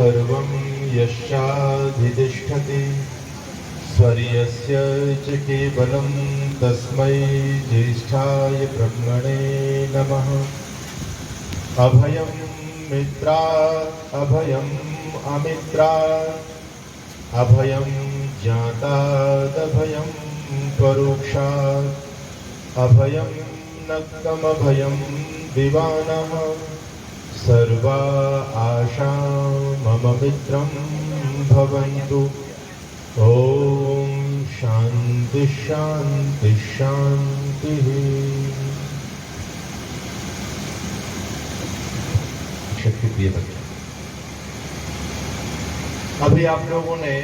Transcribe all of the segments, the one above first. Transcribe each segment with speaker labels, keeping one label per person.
Speaker 1: सर्वं यश्चाधितिष्ठति स्वर्यस्य च केवलं तस्मै ज्येष्ठाय ब्रह्मणे नमः। अभयं मित्रात् अभयम् अमित्रात् अभयं ज्ञातादभयं परोक्षात् अभयं नक्तमभयं दिवानः सर्वा आशा मम मित्रं भवन्तु। ओम शांति शांति शांति। शक्ति प्रिय बच्चों, अभी आप लोगों ने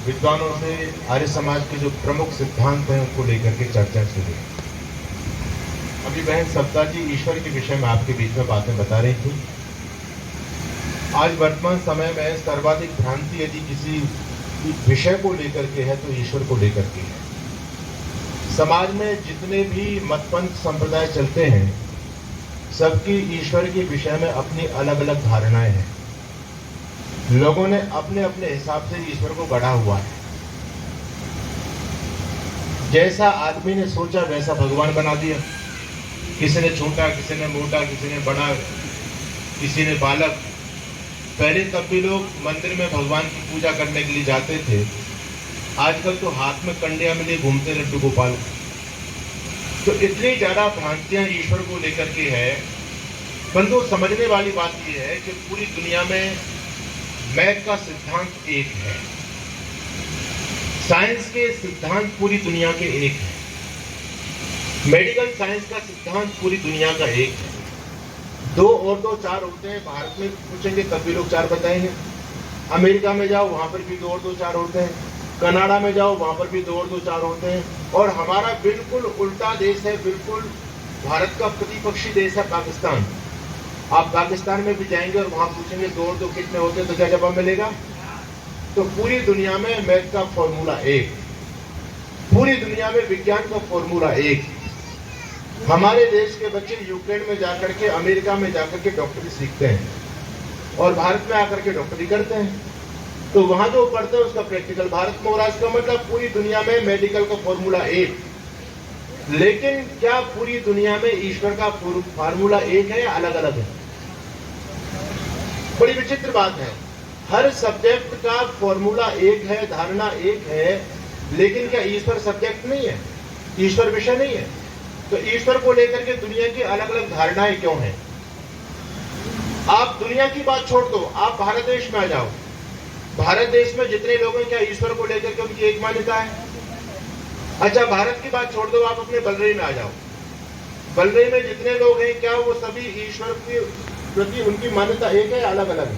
Speaker 1: विद्वानों से आर्य समाज के जो प्रमुख सिद्धांत हैं उनको लेकर के चर्चा सुनी। अभी बहन सप्ताह जी ईश्वर के विषय में आपके बीच में बातें बता रही थी। आज वर्तमान समय में सर्वाधिक भ्रांति यदि किसी विषय को लेकर के है तो ईश्वर को लेकर के है। समाज में जितने भी मतपंथ संप्रदाय चलते हैं सबकी ईश्वर के विषय में अपनी अलग अलग धारणाएं हैं। लोगों ने अपने अपने हिसाब से ईश्वर को गढ़ा हुआ है। जैसा आदमी ने सोचा वैसा भगवान बना दिया। किसी ने छोटा, किसी ने मोटा, किसी ने बड़ा, किसी ने बालक। पहले तब भी लोग मंदिर में भगवान की पूजा करने के लिए जाते थे। आजकल तो हाथ में कंडिया में लिए घूमते लड्डू गोपाल। तो इतनी ज्यादा भ्रांतियां ईश्वर को लेकर के है। परंतु समझने वाली बात यह है कि पूरी दुनिया में मैथ का सिद्धांत एक है, साइंस के सिद्धांत पूरी दुनिया के एक है, मेडिकल साइंस का सिद्धांत पूरी दुनिया का एक है। 2 और 2 4 होते हैं। भारत में पूछेंगे तब भी लोग 4 बताएंगे। अमेरिका में जाओ वहां पर भी 2 और 2 4 होते हैं। कनाडा में जाओ वहां पर भी 2 और 2 4 होते हैं। और हमारा बिल्कुल उल्टा देश है, बिल्कुल भारत का प्रतिपक्षी देश है पाकिस्तान। आप पाकिस्तान में भी जाएंगे और वहां पूछेंगे 2 और 2 कितने होते हैं तो क्या जवाब मिलेगा? तो पूरी दुनिया में मैथ का फॉर्मूला एक, पूरी दुनिया में विज्ञान का फॉर्मूला एक। हमारे देश के बच्चे यूक्रेन में जाकर के, अमेरिका में जाकर के डॉक्टरी सीखते हैं और भारत में आकर के डॉक्टरी करते हैं। तो वहां जो पढ़ते हैं उसका प्रैक्टिकल भारत में हो रहा है। इसका मतलब पूरी दुनिया में मेडिकल का फॉर्मूला एक। लेकिन क्या पूरी दुनिया में ईश्वर का फार्मूला एक है या अलग अलग है? बड़ी विचित्र बात है। हर सब्जेक्ट का फॉर्मूला एक है, धारणा एक है, लेकिन क्या ईश्वर सब्जेक्ट नहीं है? ईश्वर विषय नहीं है? तो ईश्वर को लेकर के दुनिया की अलग अलग धारणाएं क्यों हैं? आप दुनिया की बात छोड़ दो, आप भारत देश में आ जाओ। भारत देश में जितने लोग हैं क्या ईश्वर को लेकर के उनकी एक मान्यता है? अच्छा, भारत की बात छोड़ दो, आप अपने बलरई में आ जाओ। बलरई में जितने लोग हैं क्या वो सभी ईश्वर के प्रति उनकी मान्यता एक है, अलग अलग है?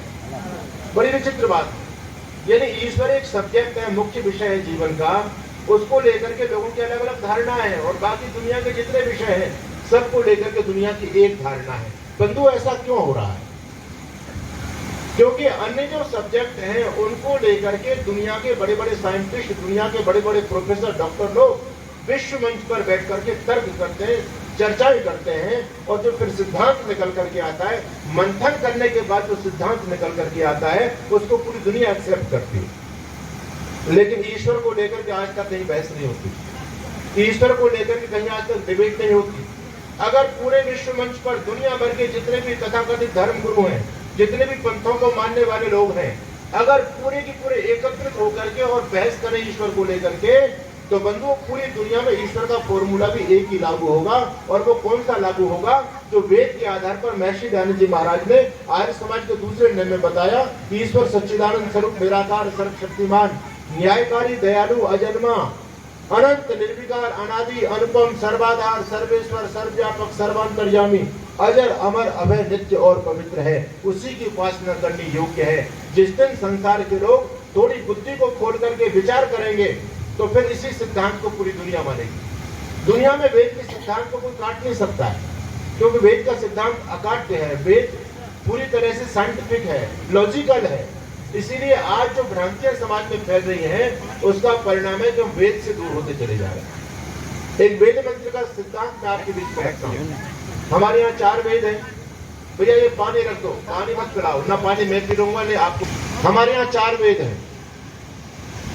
Speaker 1: बड़ी विचित्र बात है। यानी ईश्वर एक सब्जेक्ट है, मुख्य विषय है जीवन का, उसको लेकर के लोगों की अलग अलग धारणा है और बाकी दुनिया के जितने विषय हैं सबको लेकर के दुनिया की एक धारणा है। परंतु ऐसा क्यों हो रहा है? क्योंकि अन्य जो सब्जेक्ट हैं उनको लेकर के दुनिया के बड़े बड़े साइंटिस्ट, दुनिया के बड़े बड़े प्रोफेसर, डॉक्टर लोग विश्व मंच पर बैठ करके तर्क करते हैं, चर्चाएं करते हैं और जो फिर सिद्धांत निकल करके आता है, मंथन करने के बाद जो सिद्धांत निकल करके आता है उसको पूरी दुनिया एक्सेप्ट करती है। लेकिन ईश्वर को लेकर के आज तक कहीं बहस नहीं होती, ईश्वर को लेकर के कहीं आज तक डिबेट नहीं होती। अगर पूरे विश्व मंच पर दुनिया भर के जितने भी तथाकथित धर्म गुरु हैं, जितने भी पंथों को मानने वाले लोग हैं, अगर पूरे की पूरे एकत्रित होकर के और बहस करें ईश्वर को लेकर के, तो बंधुओं पूरी दुनिया में ईश्वर का फॉर्मूला भी एक ही लागू होगा। और वो कौन सा लागू होगा? जो वेद के आधार पर महर्षि दयानंद जी महाराज ने आर्य समाज के दूसरे नियम में बताया, ईश्वर सच्चिदानंद स्वरूप निराकार सर्वशक्तिमान न्यायकारी दयालु अजन्मा अनंत निर्विकार अनादि अनुपम सर्वाधार सर्वेश्वर सर्वव्यापक सर्वांतर्यामी अजर अमर अभय नित्य और पवित्र है। उसी की उपासना करनी योग्य है। जिस दिन संसार के लोग थोड़ी बुद्धि को खोल करके विचार करेंगे तो फिर इसी सिद्धांत को पूरी दुनिया मानेगी। दुनिया में वेद के सिद्धांत को कोई काट नहीं सकता है, क्योंकि वेद का सिद्धांत अकाट्य है। वेद पूरी तरह से साइंटिफिक है, लॉजिकल है। इसीलिए आज जो भ्रांतियां समाज में फैल रही हैं उसका परिणाम है कि हम वेद से दूर होते चले जा रहे हैं। एक वेद मंत्र का सिद्धांत मैं आपके बीच में रखता हूँ। हमारे यहाँ 4 वेद हैं। भैया ये पानी रख दो, पानी मत पिलाओ, ना पानी मैं पी लूंगा नहीं आपको। हमारे यहाँ 4 वेद हैं,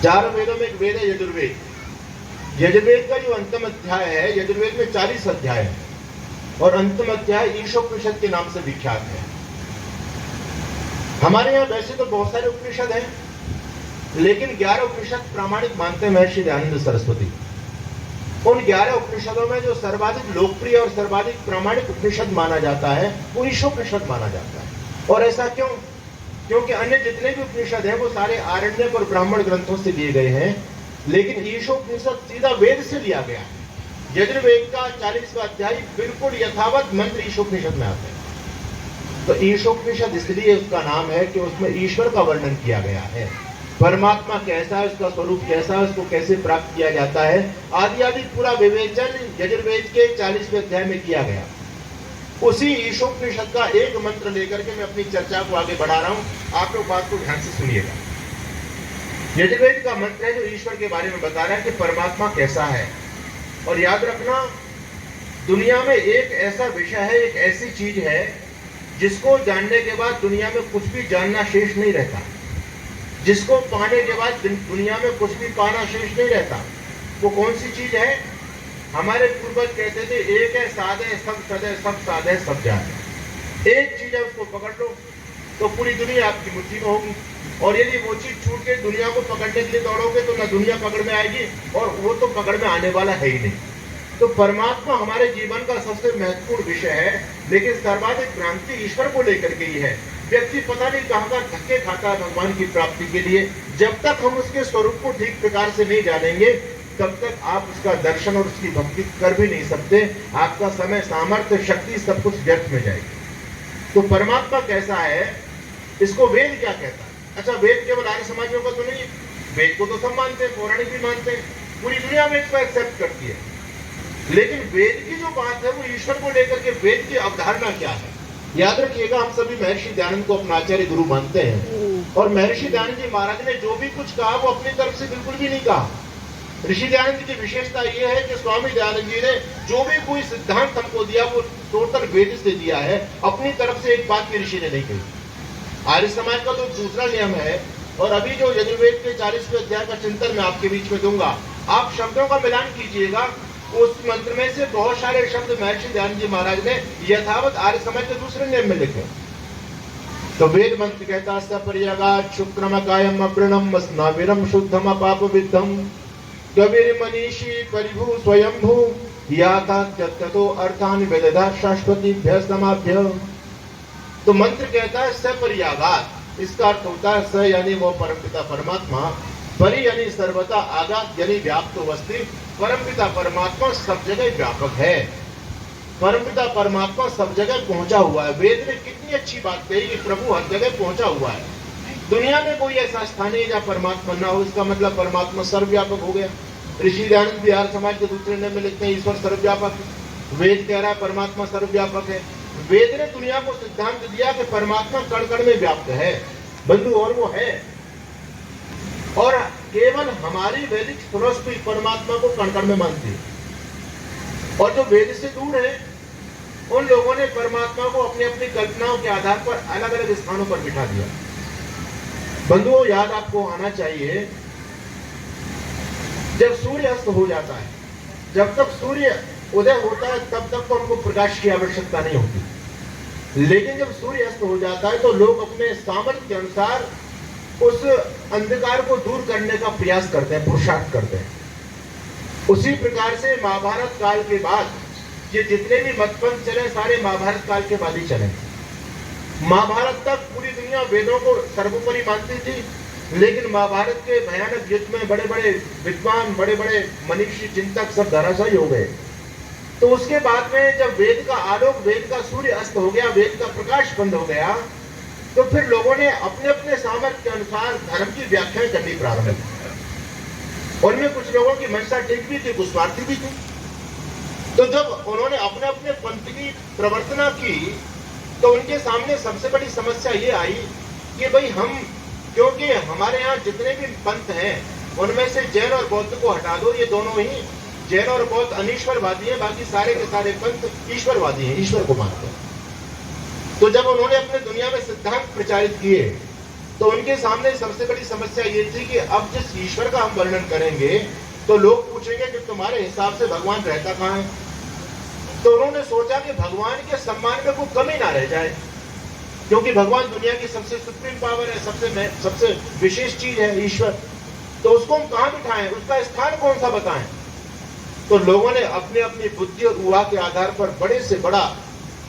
Speaker 1: 4 वेदों में एक वेद है यजुर्वेद। यजुर्वेद का जो अंतिम अध्याय है, यजुर्वेद में 40 अध्याय है और अंतिम अध्याय ईशोपनिषद के नाम से विख्यात है। हमारे यहाँ वैसे तो बहुत सारे उपनिषद हैं, लेकिन 11 उपनिषद प्रामाणिक मानते हैं महर्षि दयानंद सरस्वती। उन 11 उपनिषदों में जो सर्वाधिक लोकप्रिय और सर्वाधिक प्रामाणिक उपनिषद माना जाता है वो ईशोपनिषद माना जाता है। और ऐसा क्यों? क्योंकि अन्य जितने भी उपनिषद हैं वो सारे आरण्यक और ब्राह्मण ग्रंथों से लिए गए हैं, लेकिन ईशोपनिषद सीधा वेद से लिया गया है। यजुर्वेद का 40वां अध्याय बिल्कुल यथावत मंत्र ईशोपनिषद में आते हैं। तो ईशोपनिषद इसलिए उसका नाम है कि उसमें ईश्वर का वर्णन किया गया है, परमात्मा कैसा है, उसका स्वरूप कैसा है, उसको कैसे प्राप्त किया जाता है, आदि आदि पूरा विवेचन यजुर्वेद के 40वें अध्याय में किया गया। उसी ईशोपनिषद का एक मंत्र लेकर के मैं अपनी चर्चा को आगे बढ़ा रहा हूं, आप लोग बात को ध्यान से सुनिएगा। यजुर्वेद का मंत्र है जो ईश्वर के बारे में बता रहा है कि परमात्मा कैसा है। और याद रखना, दुनिया में एक ऐसा विषय है, एक ऐसी चीज है जिसको जानने के बाद दुनिया में कुछ भी जानना शेष नहीं रहता, जिसको पाने के बाद दुनिया में कुछ भी पाना शेष नहीं रहता। वो कौन सी चीज है? हमारे पूर्वज कहते थे एक है साध है सब सद है, सब साध है सब जान है। एक चीज है, उसको पकड़ लो तो पूरी दुनिया आपकी मुट्ठी में होगी। और यदि वो चीज छूट के दुनिया को पकड़ने के लिए दौड़ोगे तो ना दुनिया पकड़ में आएगी और वो तो पकड़ में आने वाला है ही नहीं। तो परमात्मा हमारे जीवन का सबसे महत्वपूर्ण विषय है, लेकिन सर्वाधिक भ्रांति ईश्वर को लेकर के ही है। व्यक्ति पता नहीं कहां का धक्के खाता है भगवान की प्राप्ति के लिए। जब तक हम उसके स्वरूप को ठीक प्रकार से नहीं जानेंगे तब तक आप उसका दर्शन और उसकी भक्ति कर भी नहीं सकते। आपका समय, सामर्थ्य, शक्ति सब कुछ व्यर्थ में जाएगी। तो परमात्मा कैसा है, इसको वेद क्या कहता है? अच्छा, वेद केवल आर्य समाजियों का तो नहीं, वेद को तो सब मानते हैं, पौराणिक भी मानते हैं, पूरी दुनिया वेद को एक्सेप्ट करती है। लेकिन वेद की जो बात है वो ईश्वर को लेकर के वेद की अवधारणा क्या है? याद रखिएगा, हम सभी महर्षि दयानंद को अपना आचार्य गुरु मानते हैं और महर्षि दयानंद जी महाराज ने जो भी कुछ कहा वो अपनी तरफ से बिल्कुल भी नहीं कहा। ऋषि दयानंद की विशेषता ये है कि स्वामी दयानंद जी ने जो भी कोई सिद्धांत हमको दिया वो टोटल वेद से दिया है, अपनी तरफ से एक बात भी ऋषि ने नहीं कही। आर्य समाज का तो दूसरा नियम है। और अभी जो यजुर्वेद के 40वें अध्याय का चिंतन मैं आपके बीच में दूंगा, आप शब्दों का मिलान कीजिएगा। उस मंत्र में से बहुत सारे शब्द महर्षि दयानंद जी महाराज ने यथावत आर्य समाज के दूसरे नियम में लिखे। तो वेद मंत्र कहता है सपर्यगात् शुक्रम कायम अवृणम स्नाविरम शुद्धम पाप विद्धम कबीर मनीषी परिभू स्वयंभू याथा ततो अर्थान वेदधा शाश्वतीभ्य समाभ्य। तो मंत्र कहता है सपर्यगात्, इसका अर्थ होता है स यानी वो परमपिता परमात्मा, परि यानी सर्वथा, आगात यानी व्याप्त वस्ति। परमपिता परमात्मा सब जगह व्यापक है, परमपिता परमात्मा सब जगह पहुंचा हुआ है। वेद ने कितनी अच्छी बात कही कि प्रभु हर जगह पहुंचा हुआ है। दुनिया में कोई ऐसा स्थान नहीं जहां परमात्मा ना हो, इसका मतलब परमात्मा सर्वव्यापक हो गया। ऋषि दयानंद बिहार समाज के दूसरे नियम में लिखते हैं ईश्वर सर्वव्यापक है। वेद कह रहा है परमात्मा सर्वव्यापक है। वेद ने दुनिया को सिद्धांत दिया कि परमात्मा कण कण में व्याप्त है बंधु, और वो है। और केवल हमारी वैदिक फिलॉसफी परमात्मा को कण कण में मानती है, और जो वेद से दूर है उन लोगों ने परमात्मा को अपनी अपनी कल्पनाओं के आधार पर अलग अलग स्थानों पर बिठा दिया। बंधुओं, याद आपको आना चाहिए, जब सूर्य अस्त हो जाता है, जब तक सूर्य उदय होता है तब तक तो हमको प्रकाश की आवश्यकता नहीं होती। लेकिन जब सूर्य अस्त हो जाता है तो लोग अपने सामर्थ्य के अनुसार उस अंधकार को दूर करने का प्रयास करते हैं, पुरुषार्थ करते हैं। उसी प्रकार से महाभारत काल के बाद ये जितने भी मतपंथ चले सारे महाभारत काल के बाद ही चले। महाभारत तक पूरी दुनिया वेदों को सर्वोपरि मानती थी, लेकिन महाभारत के भयानक युद्ध में बड़े बड़े विद्वान, बड़े बड़े मनीषी चिंतक सब धराशायी हो गए। तो उसके बाद में जब वेद का आलोक, वेद का सूर्य अस्त हो गया, वेद का प्रकाश बंद हो गया, तो फिर लोगों ने अपने अपने सामर्थ्य के अनुसार धर्म की व्याख्याएं करनी प्रारंभ की। उनमें कुछ लोगों की मंशा ठीक भी थी, कुछ स्वार्थी भी थी। तो जब उन्होंने अपने अपने पंथ की प्रवर्तना की तो उनके सामने सबसे बड़ी समस्या ये आई कि भाई हम, क्योंकि हमारे यहाँ जितने भी पंथ हैं उनमें से जैन और बौद्ध को हटा दो, ये दोनों ही, जैन और बौद्ध अनीश्वरवादी हैं, बाकी सारे के सारे पंथ ईश्वरवादी हैं, ईश्वर को मानते हैं। तो जब उन्होंने अपने दुनिया में सिद्धांत प्रचारित किए तो उनके सामने सबसे बड़ी समस्या ये थी कि अब जिस ईश्वर का हम वर्णन करेंगे तो लोग पूछेंगे कि तुम्हारे हिसाब से भगवान रहता कहाँ है। तो उन्होंने सोचा कि भगवान के सम्मान में कोई कमी ना रह जाए, क्योंकि भगवान दुनिया की सबसे सुप्रीम पावर है, सबसे विशेष चीज है ईश्वर। तो उसको हम कहाँ बिठाएं, उसका स्थान कौन सा बताएं। तो लोगों ने अपनी अपनी बुद्धि और ऊहा के आधार पर बड़े से बड़ा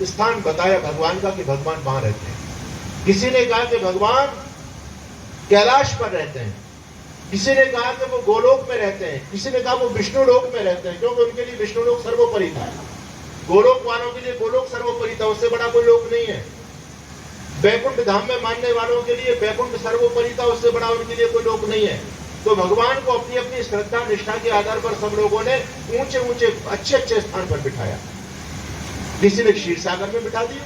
Speaker 1: स्थान बताया भगवान का कि भगवान वहां रहते हैं। किसी ने कहा कि भगवान कैलाश पर रहते हैं, किसी ने कहा कि वो गोलोक में रहते हैं, किसी ने कहा वो विष्णु लोक में रहते हैं, क्योंकि उनके लिए विष्णु लोक सर्वोपरि था। गोलोक वालों के लिए गोलोक सर्वोपरि था, उससे बड़ा कोई लोक नहीं है। वैकुंठ धाम में मानने वालों के लिए वैकुंठ सर्वोपरि था, उससे बड़ा उनके लिए कोई लोक नहीं है। तो भगवान को अपनी अपनी श्रद्धा निष्ठा के आधार पर सब लोगों ने ऊंचे ऊंचे अच्छे अच्छे स्थान पर बिठाया। किसी ने क्षीर सागर में बिठा दिया।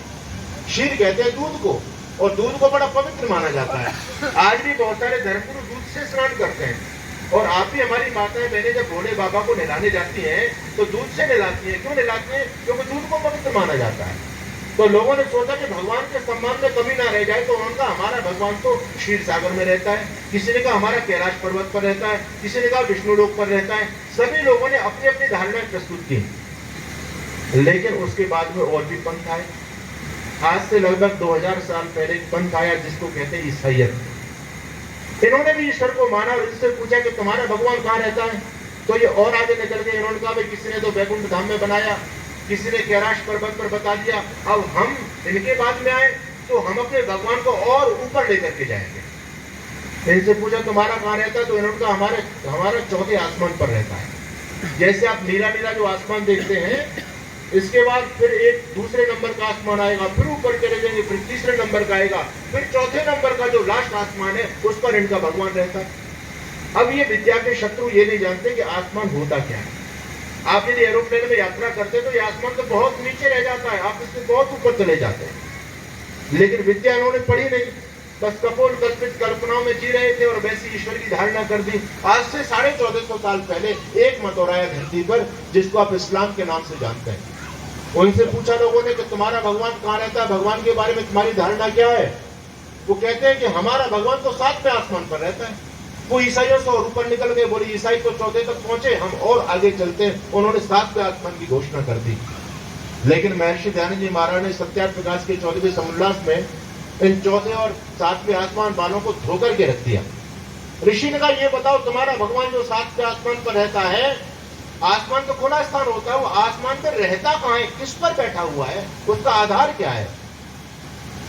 Speaker 1: क्षीर कहते हैं दूध को, और दूध को बड़ा पवित्र माना जाता है। आज भी बहुत सारे धर्मगुरु दूध से स्नान करते हैं, और आप भी हमारी माताएं बहनें जब भोले बाबा को नहलाने जाती हैं तो दूध से नहलाती हैं। क्यों नहलाती हैं? क्योंकि दूध को पवित्र माना जाता है। तो लोगों ने सोचा कि भगवान के सम्मान में कमी ना रह जाए, तो उनका हमारा भगवान तो क्षीर सागर में रहता है, किसी ने कहा हमारा कैलाश पर्वत पर रहता है, किसी ने कहा विष्णु लोक पर रहता है। सभी लोगों ने अपनी अपनी धारणाएं प्रस्तुत की। लेकिन उसके बाद में और भी पंथ आए। आज से लगभग 2000 साल पहले एक पंथ आया जिसको कहते हैं ईसाइयत। इन्होंने भी ईश्वर को माना और इससे पूछा कि तुम्हारा भगवान कहाँ रहता है। तो ये और आगे निकल गए। इन्होंने कहा भाई किसी ने तो वैकुंठ धाम में बनाया, किसी ने कैलाश पर्वत पर बता दिया। अब हम इनके बाद में आए तो हम अपने भगवान को और ऊपर लेकर के जाएंगे। इनसे पूछा तुम्हारा कहाँ रहता है, तो इन्होंने कहा हमारा चौथे आसमान पर रहता है। जैसे आप नीला नीला जो आसमान देखते हैं, इसके बाद फिर एक दूसरे नंबर का आसमान आएगा, फिर ऊपर चले जाएंगे, फिर तीसरे नंबर का आएगा, फिर चौथे नंबर का जो लास्ट आसमान है उस पर इनका भगवान रहता है। अब ये विद्या के शत्रु ये नहीं जानते कि आसमान होता क्या है। आप यदि एरोप्लेन में यात्रा करते हैं तो ये आसमान तो बहुत नीचे रह जाता है, आप इससे बहुत ऊपर चले जाते हैं। लेकिन विद्या इन्होंने पढ़ी नहीं, बस कपोल कल्पित कल्पनाओं में जी रहे थे और वैसी ईश्वर की धारणा कर दी। आज से 1450 साल पहले एक मत और आया धरती पर जिसको आप इस्लाम के नाम से जानते हैं। उनसे पूछा लोगों ने कि तुम्हारा भगवान कहाँ रहता है, भगवान के बारे में तुम्हारी धारणा क्या है। वो कहते हैं कि हमारा भगवान तो 7वें आसमान पर रहता है। वो ईसाइयों से और ऊपर निकल गए, बोले ईसाई तो 14 तक पहुंचे, हम और आगे चलते हैं। उन्होंने 7वें आसमान की घोषणा कर दी। लेकिन महर्षि दयानंद जी महाराज ने सत्यार्थ प्रकाश के 14वें समोल्लास में इन 4थे और 7वें आसमान वालों को धोकर के रख दिया। ऋषि ने कहा ये बताओ तुम्हारा भगवान जो 7वें आसमान पर रहता है, आसमान तो खुला स्थान होता है, वो आसमान पर रहता कहाँ है, किस पर बैठा हुआ है, उसका आधार क्या है।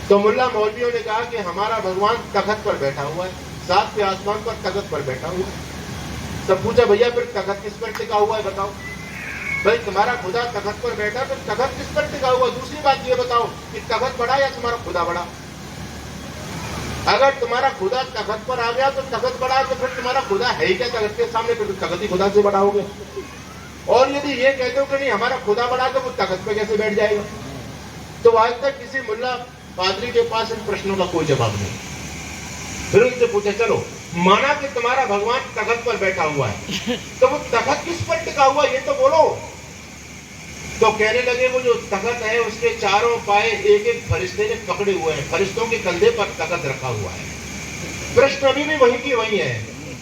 Speaker 1: तो मुल्ला मौलवियों ने कहा कि हमारा भगवान तख्त पर बैठा हुआ है, 7वें आसमान पर तख्त पर बैठा हुआ है। तब पूछा भैया फिर तख्त किस पर टिका हुआ है बताओ। भाई तुम्हारा खुदा तख्त पर बैठा, फिर तख्त किस पर टिका हुआ। दूसरी बात ये बताओ कि तख्त बड़ा या तुम्हारा खुदा बड़ा। अगर तुम्हारा खुदा तख्त पर आ गया तो तख्त बड़ा, तो फिर तुम्हारा खुदा है ही क्या तख्त के सामने, फिर तख्त ही खुदा से बड़ा हो गया। और यदि ये कहते हो कि नहीं हमारा खुदा बड़ा, तो वो तख्त पे कैसे बैठ जाएगा। तो आज तक किसी मुल्ला पादरी के पास इन प्रश्नों का कोई जवाब नहीं। फिर उनसे पूछे चलो माना कि तुम्हारा भगवान तख्त पर बैठा हुआ है, तो वो तख्त किस पर टिका हुआ ये तो बोलो। तो कहने लगे वो जो तख्त है उसके चारों पाए एक एक फरिश्ते ने पकड़े हुए हैं, फरिश्तों के कंधे पर तख्त रखा हुआ है। प्रश्न अभी भी वही की वही है।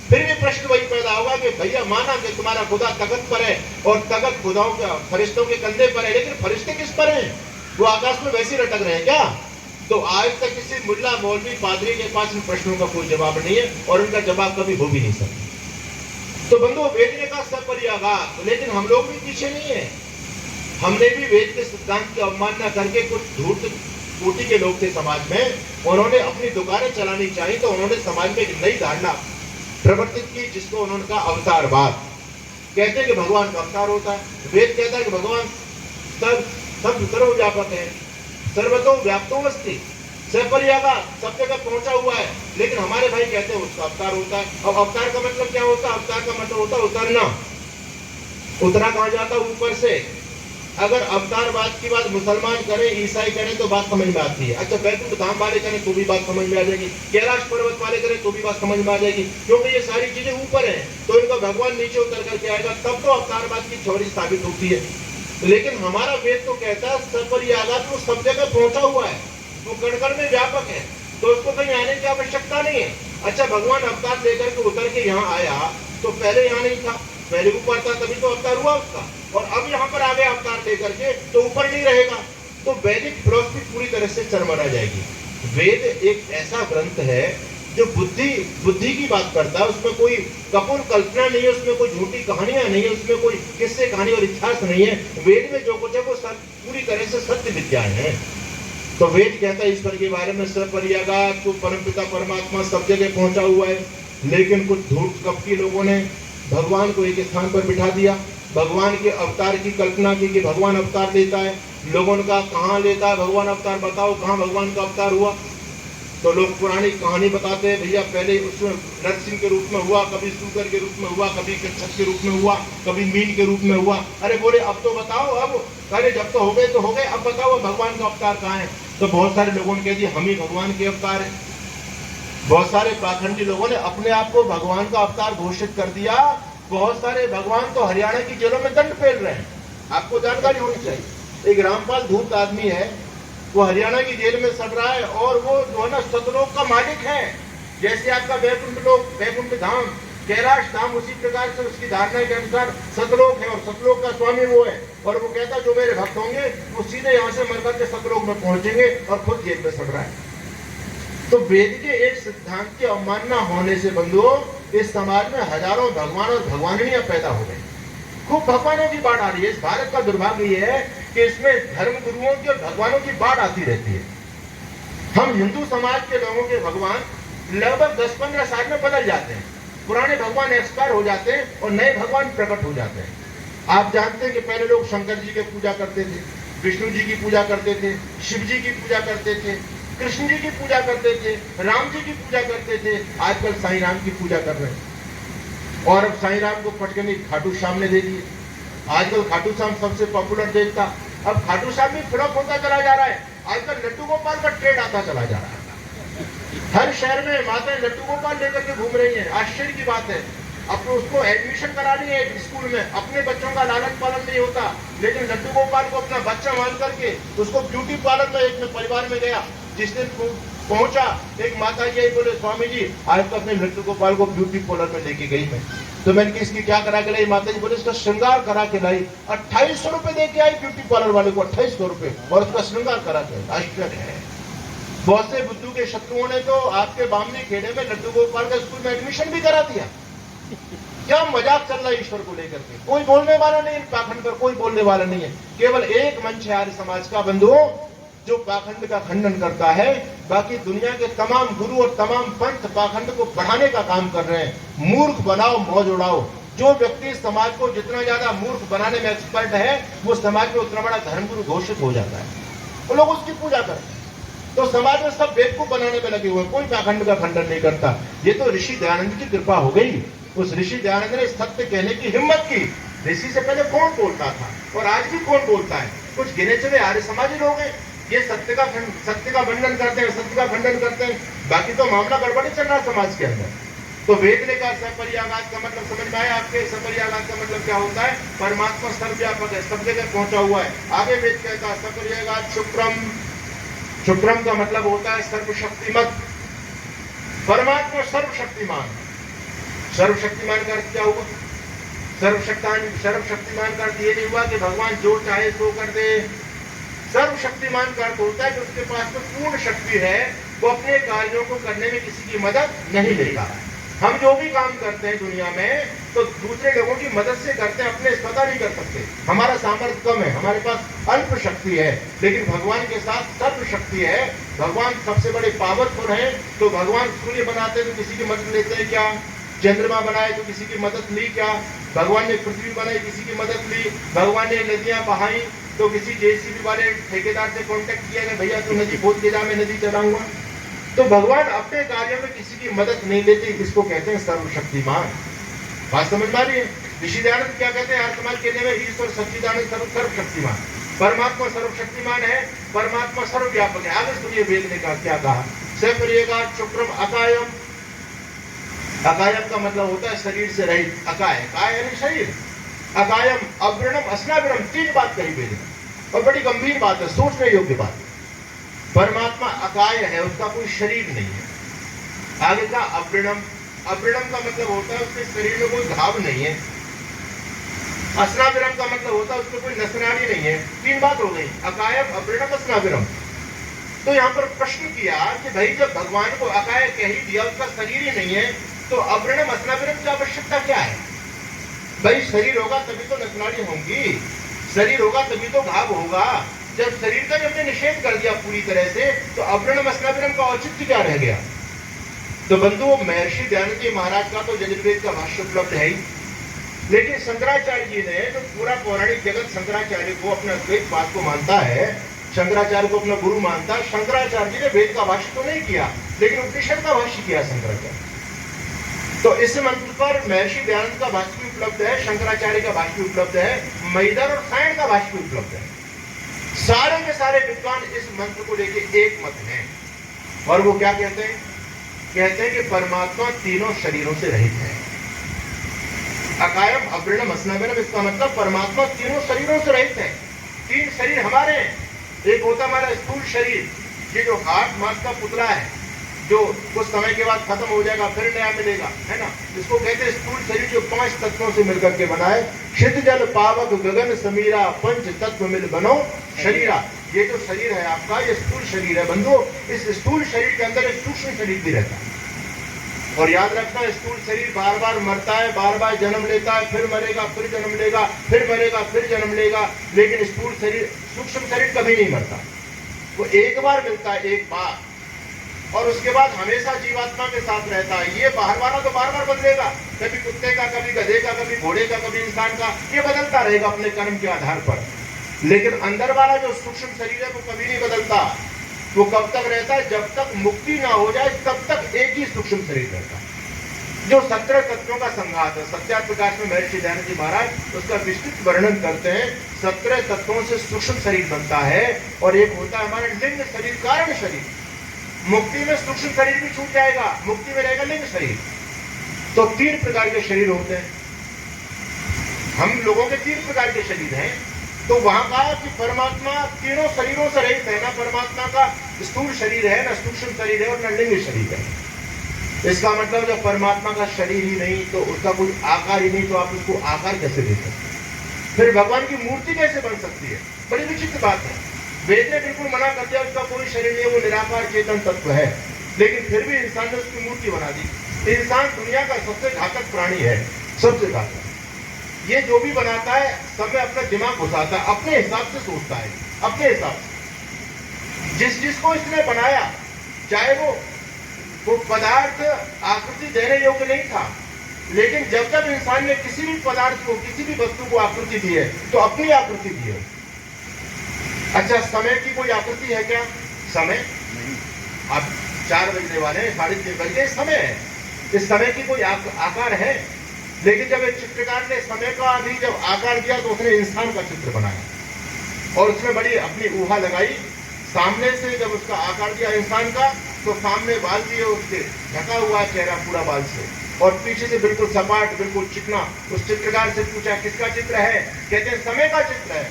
Speaker 1: फिर भी प्रश्न वही पैदा होगा कि भैया माना कि तुम्हारा खुदा तख्त पर है और तख्त खुदाओं का फरिश्तों के कंधे पर है, लेकिन फरिश्ते किस पर हैं? वो आकाश में वैसे लटक रहे हैं क्या? तो आज तक किसी मुल्ला मौलवी पादरी के पास इन प्रश्नों का कोई जवाब नहीं है और उनका जवाब कभी हो भी नहीं सकता। तो बंधुओं वेद ने कहा सब परियागात, लेकिन हम लोग भी पीछे नहीं है। हमने भी वेद के सिद्धांत की अवमानना करके कुछ धूर्त कोटि के लोग थे समाज में, उन्होंने अपनी दुकानें चलानी चाहिए तो उन्होंने समाज में एक नई धारणा प्रवर्तित की जिसको उन्होंने कहा अवतारवाद। कहते हैं कि भगवान का अवतार होता है। वेद कहता है कि भगवान सब सर्वव्यापक है, सर्वतो व्याप्तो अस्ति, सपरियागा सब जगह पहुंचा हुआ है। लेकिन हमारे भाई कहते हैं उसका अवतार होता है। अब अवतार का मतलब क्या होता है? अवतार का मतलब होता है उतरना। उतरा कहां जाता है? ऊपर से। अगर अवतारवाद की बात मुसलमान करें, ईसाई करें तो बात समझ में आती है। अच्छा वैकुंठ धाम वाले करें तो भी बात समझ में आ जाएगी, कैलाश पर्वत वाले करें तो भी बात समझ में आ जाएगी, क्योंकि ये सारी चीजें ऊपर हैं। तो इनका भगवान नीचे उतर करके आएगा तब तो अवतारवाद की थ्योरी साबित होती है। लेकिन हमारा वेद तो कहता है सपरियागात वो सब जगह पहुंचा हुआ है। वो कण-कण में व्यापक है, तो उसको कहीं आने की आवश्यकता नहीं है। अच्छा, भगवान अवतार लेकर के उतर के यहाँ आया तो पहले यहाँ नहीं था, पहले ऊपर था, तभी तो अवतार हुआ उसका, और अब यहाँ पर आ गया अवतार लेकर के तो ऊपर नहीं रहेगा। तो वैदिक फिलॉसफी पूरी तरह से चरमरा जाएगी। वेद एक ऐसा ग्रंथ है जो बुद्धि की बात करता है, उसमें कोई कपूर कल्पना नहीं है, उसमें कोई झूठी कहानियां नहीं है, उसमें कोई किस्से कहानी और इतिहास नहीं है। वेद में जो कुछ है वो पूरी तरह से सत्य विद्याएं हैं। तो वेद कहता है ईश्वर के बारे में सपर्यागात, तो परमपिता परमात्मा सब जगह पहुंचा हुआ है। लेकिन कुछ धूर्त कपटी लोगों ने भगवान को एक स्थान पर बिठा दिया, भगवान के अवतार की कल्पना की कि भगवान अवतार लेता है। लोगों ने कहा कहाँ लेता है भगवान अवतार, बताओ कहाँ भगवान का अवतार हुआ। तो लोग पुरानी कहानी बताते हैं, भैया पहले उसमें नरसिंह के रूप में हुआ, कभी सूकर के रूप में हुआ, कभी कच्छप के रूप में हुआ, कभी मीन के रूप में हुआ। अरे बोले अब तो बताओ, अब अरे जब तो हो गए तो हो गए, अब बताओ भगवान का अवतार कहाँ है। तो बहुत सारे लोगों ने कह दिया हम ही भगवान के अवतार है। बहुत सारे पाखंडी लोगों ने अपने आप को भगवान का अवतार घोषित कर दिया। बहुत सारे भगवान तो हरियाणा की जेलों में दंड पेल रहे हैं, आपको जानकारी होनी चाहिए। एक रामपाल धूर्त आदमी है, वो हरियाणा की जेल में सड़ रहा है, और वो जो है ना सतलोक का मालिक है। जैसे आपका वैकुंठ लोक, वैकुंठ धाम, कैलाश धाम, उसी प्रकार से उसकी धारणा के अनुसार सतलोक है, और सतलोक का स्वामी वो है। और वो कहता जो मेरे भक्त होंगे वो सीधे यहाँ से मरकर के सतलोक में पहुंचेंगे, और खुद जेल में सड़ रहा है। तो वेद के एक सिद्धांत की अवमानना होने से बंधुओं इस समाज में हजारों भगवान और भगवानियां पैदा हो गई। खूब भगवानों की बाढ़ आ रही है। इस भारत का दुर्भाग्य ये है कि इसमें धर्म गुरुओं की और भगवानों की बाढ़ आती रहती है। हम हिंदू समाज के लोगों के भगवान लगभग 10-15 साल में बदल जाते हैं। पुराने भगवान एक्सपायर हो जाते हैं और नए भगवान प्रकट हो जाते हैं। आप जानते हैं कि पहले लोग शंकर जी की पूजा करते थे, विष्णु जी की पूजा करते थे, शिव जी की पूजा करते थे, कृष्ण जी की पूजा करते थे, राम जी की पूजा करते थे। आजकल साईं राम की पूजा कर रहे हैं, और अब साईं राम को फटकने खाटू श्याम ने दे दिए। आजकल खाटू श्याम सबसे पॉपुलर देवता, अब खाटू श्याम भी फ्लॉप होता चला जा रहा है। आजकल लड्डू गोपाल का ट्रेंड आता चला जा रहा है। हर शहर में माताएं लड्डू गोपाल लेकर के घूम रही हैं। आश्चर्य की बात है। अब उसको एडमिशन करानी है स्कूल में, अपने बच्चों का लालन पालन नहीं होता, लेकिन लड्डू गोपाल को अपना बच्चा मान करके उसको ब्यूटी पार्लर में एक परिवार में गया। जिस दिन पहुंचा एक माता जी बोले स्वामी जी आज तो अपने लड्डू गोपाल को ब्यूटी पार्लर में लेके गई मैं। तो मैंने इसकी क्या करा के लाई? माता जी बोले इसका श्रृंगार करा के लाई। 2800 रुपए दे के आई ब्यूटी पार्लर वाले को, 2800 रुपए, और उसका श्रृंगार करा के। आश्चर्य है। बहुत से बुद्धू के शत्रुओं ने तो आपके बामनी खेड़े में लड्डू गोपाल का स्कूल में एडमिशन भी करा दिया। क्या मजाक चल रहा है ईश्वर को लेकर के। कोई बोलने वाला नहीं, पाखंड पर कोई बोलने वाला नहीं है। केवल एक मंच है आर्य समाज का बंधुओं जो पाखंड का खंडन करता है। बाकी दुनिया के तमाम गुरु और तमाम पंथ पाखंड को बढ़ाने का काम कर रहे हैं। मूर्ख बनाओ मौज उड़ाओ। जो व्यक्ति समाज को जितना ज्यादा मूर्ख बनाने में एक्सपर्ट है वो समाज में उतना बड़ा धर्मगुरु घोषित हो जाता है, तो लोग उसकी पूजा करते हैं। तो समाज में सब बेवकूफ बनाने में लगे हुए, कोई पाखंड का खंडन नहीं करता। ये तो ऋषि दयानंद की कृपा हो गई। उस ऋषि दयानंद ने सत्य कहने की हिम्मत की। ऋषि से पहले कौन बोलता था और आज भी कौन बोलता है? कुछ गिने चुने आर्य समाजी लोग हैं, ये सत्य का खंडन करते हैं, सत्य का खंडन करते हैं। बाकी तो मामला गड़बड़ी चल रहा समाज के अंदर। तो वेद ने कहा सपर्यागात का मतलब समझ में आया आपके? सपर्यागात का मतलब क्या होता है? परमात्मा सर्वव्यापक है, सब जगह पहुंचा हुआ है। आगे वेद कहता है सपर्यागात शुक्रम। शुक्रम का मतलब होता है सर्वशक्तिमत। परमात्मा सर्वशक्तिमान। सर्वशक्तिमान का अर्थ क्या हुआ? सर्वशक्तिमान का अर्थ ये नहीं हुआ कि भगवान जो चाहे सो कर दे। सर्वशक्तिमान का अर्थ होता है कि उसके पास तो पूर्ण शक्ति है, वो अपने कार्यों को करने में किसी की मदद नहीं लेगा। हम जो भी काम करते हैं दुनिया में तो दूसरे लोगों की मदद से करते हैं, अपने स्वतः नहीं कर सकते। हमारा सामर्थ्य कम है, हमारे पास अल्प शक्ति है, लेकिन भगवान के साथ सर्व शक्ति है। भगवान सबसे बड़े पावरफुल है। तो भगवान सूर्य बनाते हैं तो किसी की मदद लेते हैं क्या? चंद्रमा बनाए तो किसी की मदद ली क्या? भगवान ने पृथ्वी बनाई, किसी की मदद ली? भगवान ने नदियां बहाई तो किसी जेसीबी वाले ठेकेदार से कांटेक्ट किया कि भैया तू नदी खोद के जा, मैं नदी चलाऊंगा? तो भगवान अपने कार्यों में किसी की मदद नहीं लेते। इसको कहते हैं सर्वशक्तिमान। बात समझ में आ रही है? ऋषि दयानंद क्या कहते हैं? समाज कहने में ईश्वर सच्चिदानंद सर्वशक्तिमान, परमात्मा सर्वशक्तिमान है, परमात्मा सर्वव्यापक है। आगे सुनिए वेद ने क्या कहा? सपर्यागात शुक्रम अकायम। अकायम का मतलब होता है शरीर से रहित। अकाय, काय यानी शरीर। अकायम, अव्रणम, अस्नाव्रणम, तीन बात कही वेद ने, और बड़ी गंभीर बात है, सोचने योग्य बात है। परमात्मा अकाय है, उसका कोई शरीर नहीं है। आगे का अवृणम, अवृणम का मतलब होता है उसके शरीर में कोई घाव नहीं है। अस्नाविरम का मतलब होता है उसमें कोई नसनाड़ी नहीं है। तीन बात हो गई, अकायम, अवृणम, अस्नाविरम। तो यहाँ पर प्रश्न किया कि भाई जब भगवान को अकाय कह ही दिया, उसका शरीर ही नहीं है, तो अवृणम अस्नाविरम की आवश्यकता क्या है? भाई शरीर होगा तभी तो नसनाड़ी होंगी, शरीर होगा तभी तो घाव होगा। जब शरीर का हमने निषेध कर दिया पूरी तरह से, तो अवृणम अस्नाविरम का औचित्य क्या रह गया? तो बंधुओं, महर्षि दयानंद जी महाराज का तो यजुर्वेद का भाष्य उपलब्ध है ही, लेकिन शंकराचार्य जी ने जो पूरा पौराणिक जगत शंकराचार्य को अपना वेद बात को मानता है, शंकराचार्य को अपना गुरु मानता है, शंकराचार्य जी ने वेद का भाष्य तो नहीं किया, लेकिन उपनिषद का भाष्य किया शंकराचार्य। तो इस मंत्र पर महर्षि दयानंद का भाष्य भी उपलब्ध है, शंकराचार्य का भाष्य भी उपलब्ध है, मैदर और सायण का भाष्य भी उपलब्ध है। सारे के सारे विद्वान इस मंत्र को लेकर एक मत हैं, और वो क्या कहते हैं? कहते हैं कि परमात्मा तीनों शरीरों से रहित है। अकायम, अवृणम, अस्नाविरम, इसका मतलब परमात्मा तीनों शरीरों से रहित है। तीन शरीर हमारे हैं। एक होता हमारा स्थूल शरीर, ये जो हाथ मांस का पुतला है, जो कुछ समय के बाद खत्म हो जाएगा, फिर नया मिलेगा, है ना, इसको कहते हैं स्थूल शरीर, जो 5 तत्वों से मिलकर के बना है। क्षित जल पावक गगन समीरा, पंच तत्व मिल बनो शरीरा। ये जो शरीर है आपका, ये स्थूल शरीर है बंधु। इस स्थूल शरीर के अंदर एक सूक्ष्म शरीर भी रहता है, और याद रखना, स्थूल शरीर बार बार मरता है, बार बार जन्म लेता है, फिर मरेगा, फिर जन्म लेगा, फिर मरेगा, फिर जन्म लेगा। लेकिन स्थूल शरीर, सूक्ष्म शरीर कभी नहीं मरता। वो एक बार मिलता है, एक बार, और उसके बाद हमेशा जीवात्मा के साथ रहता है। ये बाहर वाला तो बार बार बदलेगा, कभी कुत्ते का, कभी गधे का, कभी घोड़े का, कभी इंसान का, ये बदलता रहेगा अपने कर्म के आधार पर। लेकिन अंदर वाला जो सूक्ष्म शरीर है वो कभी नहीं बदलता। वो कब तक रहता है? जब तक मुक्ति ना हो जाए तब तक एक ही सूक्ष्म शरीर रहता है, जो 17 तत्वों का संघात है। सत्यार्थ प्रकाश में महर्षि दयानंद जी महाराज उसका विस्तृत वर्णन करते हैं। 17 तत्वों से सूक्ष्म शरीर बनता है, और एक होता है हमारा लिंग शरीर, कारण शरीर। मुक्ति में सूक्ष्म शरीर भी छूट जाएगा, मुक्ति में रहेगा लिंग शरीर। तो 3 प्रकार के शरीर होते हैं। हम लोगों के 3 प्रकार के शरीर हैं। तो वहां कहा कि परमात्मा तीनों शरीरों से रहित है, ना परमात्मा का स्थूल शरीर है, ना सूक्ष्म शरीर है, और ना लिंग शरीर है। इसका मतलब जब परमात्मा का शरीर ही नहीं, तो उसका कोई आकार ही नहीं, तो आप उसको आकार कैसे दे सकते? फिर भगवान की मूर्ति कैसे बन सकती है? बड़ी विचित्र बात है। वेद ने बिल्कुल मना कर दिया, उसका कोई शरीर नहीं, वो निराकार चेतन तत्व है, लेकिन फिर भी इंसान ने उसकी मूर्ति बना दी। इंसान दुनिया का सबसे घातक प्राणी है, सबसे घातक। ये जो भी बनाता है सब में अपना दिमाग घुसाता है, अपने हिसाब से सोचता है, अपने हिसाब से। जिसको इसने बनाया, चाहे वो पदार्थ आकृति देने योग्य नहीं था, लेकिन जब तक इंसान ने किसी भी पदार्थ को, किसी भी वस्तु को आकृति दी है, तो अपनी आकृति दी है। अच्छा, समय की कोई आकृति है क्या? समय नहीं। अब 4 बजने वाले हैं, 3:30 बज गए, समय है। इस समय की कोई आकार है? लेकिन जब एक चित्रकार ने समय का भी जब आकार दिया, तो उसने इंसान का चित्र बनाया, और उसमें बड़ी अपनी ऊहा लगाई। सामने से जब उसका आकार दिया इंसान का, तो सामने बाल दिए उसके, ढका हुआ चेहरा पूरा बाल से, और पीछे से बिल्कुल सपाट, बिल्कुल चिकना। उस चित्रकार से पूछा किसका चित्र है? कहते हैं समय का चित्र है।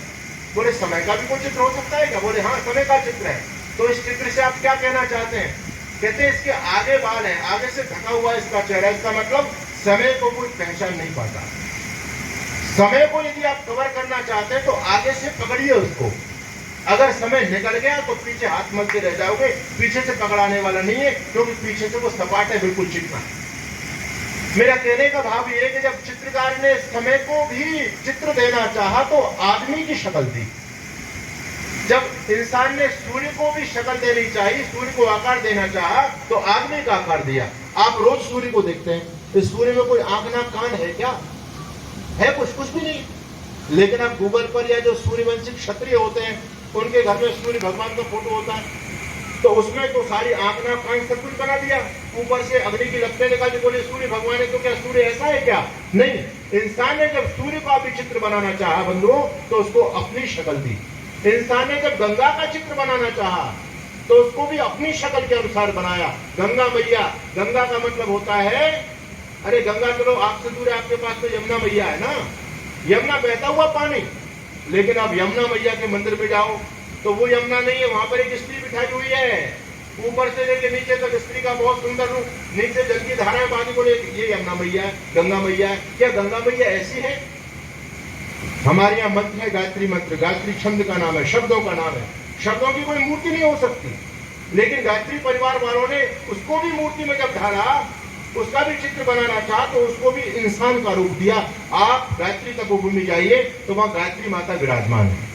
Speaker 1: बोले समय का भी कोई चित्र हो सकता है क्या? बोले हाँ, समय का चित्र है। तो इस चित्र से आप क्या कहना चाहते हैं? कहते हैं इसके आगे बाल है, आगे से ढका हुआ इसका चेहरा। इसका मतलब समय को कोई पहचान नहीं पाता। समय को यदि आप कवर करना चाहते हैं तो आगे से पकड़िए उसको। अगर समय निकल गया तो पीछे हाथ मलते रह जाओगे, पीछे से पकड़ाने वाला नहीं है, क्योंकि पीछे से वो सपाट है, बिल्कुल चिकना है। मेरा कहने का भाव ये है कि जब चित्रकार ने समय को भी चित्र देना चाहा, तो आदमी की शक्ल दी। जब इंसान ने सूर्य को भी शक्ल देनी चाहिए, सूर्य को आकार देना चाहा, तो आदमी का आकार दिया। आप रोज सूर्य को देखते हैं, इस सूर्य में कोई आंख ना कान है क्या? है कुछ भी नहीं। लेकिन आप गूगल पर, या जो सूर्यवंशी क्षत्रिय होते हैं, उनके घर में सूर्य भगवान का फोटो होता है, तो उसमें तो सारी आंख ना कान सब कुछ बना दिया, ऊपर से अग्नि की लपटें निकाल दी। बोले सूर्य भगवान है, तो क्या सूर्य ऐसा है क्या? नहीं। इंसान ने जब सूर्य का भी चित्र बनाना चाहा बंधुओं, तो उसको अपनी शक्ल दी। इंसान ने जब गंगा का चित्र बनाना चाहा, तो उसको भी अपनी शक्ल के अनुसार बनाया। गंगा मैया, गंगा का मतलब होता है, अरे गंगा चलो आपसे दूर है, आपके पास तो यमुना मैया है ना, यमुना बहता हुआ पानी। लेकिन आप यमुना मैया के मंदिर में जाओ, तो वो यमुना नहीं है, वहां पर एक स्त्री बिठाई हुई है, ऊपर से लेके नीचे तक स्त्री का बहुत सुंदर रूप, नीचे जल की धाराएं पानी को लेके, ये यमुना मैया है, गंगा मैया है। क्या गंगा मैया ऐसी है? हमारे यहाँ मंत्र है गायत्री मंत्र, गायत्री छंद का नाम है, शब्दों का नाम है। शब्दों की कोई मूर्ति नहीं हो सकती, लेकिन गायत्री परिवार वालों ने उसको भी मूर्ति में जब ढाला, उसका भी चित्र बनाना चाहा, तो उसको भी इंसान का रूप दिया। आप गायत्री तपोभूमि जाइए तो वहां गायत्री माता विराजमान है।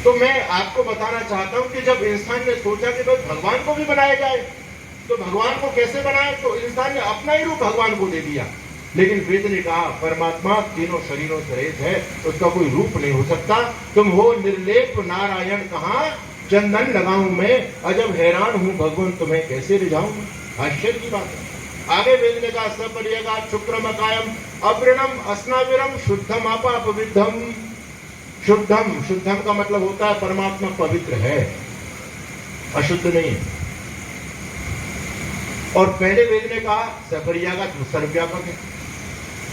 Speaker 1: तो मैं आपको बताना चाहता हूं कि जब इंसान ने सोचा कि भाई भगवान को भी बनाया जाए, तो भगवान को कैसे बनाए, तो इंसान ने अपना ही रूप भगवान को दे दिया। लेकिन वेद ने कहा परमात्मा तीनों शरीरों से रहित है, उसका कोई रूप नहीं हो सकता। तुम हो निर्लेप नारायण कहाँ, चंदन लगाऊं मैं, अजब हैरान हूं भगवान तुम्हें कैसे रिझाऊं। आश्चर्य की बात है। आगे वेद ने कहा सपर्यगा शुक्रम कायम अवृणम अस्नाविरम शुद्धम आपा अपविद्धम। शुद्धम, शुद्धम का मतलब होता है परमात्मा पवित्र है, अशुद्ध नहीं है। और पहले वेद ने कहा सपर्यगा सर्वव्यापक है।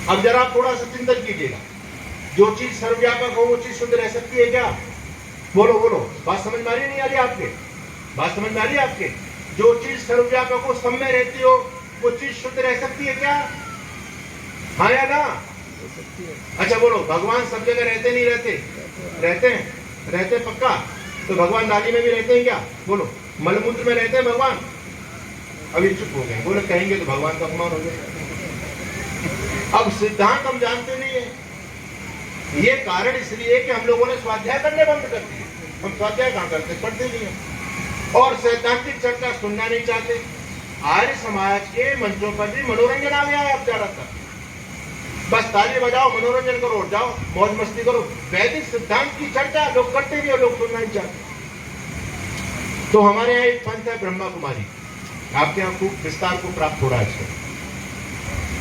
Speaker 1: अब जरा आप थोड़ा सा चिंतन कीजिएगा, जो चीज सर्वव्यापक हो वो चीज शुद्ध रह सकती है क्या? बोलो बोलो, बात समझ में आ रही नहीं आ रही आपके? बात समझ में आ रही है आपके? जो चीज सर्वव्यापक हो, सब में रहती हो, वो चीज शुद्ध रह सकती है क्या? हाँ या ना? अच्छा बोलो, भगवान सब जगह रहते नहीं रहते? रहते हैं, रहते पक्का। तो भगवान नाली में भी रहते हैं क्या? बोलो, मलमूत्र में रहते हैं भगवान? अभी चुप हो गए, बोले कहेंगे तो भगवान का अपमान हो जाएगा। अब सिद्धांत हम जानते नहीं है। ये कारण इसलिए कि हम लोगों ने स्वाध्याय करने बंद कर दिए। हम स्वाध्याय कहां करते, पढ़ते नहीं है, और सैद्धांतिक चर्चा सुनना नहीं चाहते। आर्य समाज के मंचों पर भी मनोरंजन आ गया है अब ज्यादातर। बस ताली बजाओ, मनोरंजन करो, उठ जाओ, मौज मस्ती करो। वैदिक सिद्धांत की चर्चा लोग करते भी और लोग सुनना नहीं चाहते। तो हमारे यहाँ एक पंथ है ब्रह्मा कुमारी, आपके यहाँ खूब विस्तार को प्राप्त हो रहा है इसका।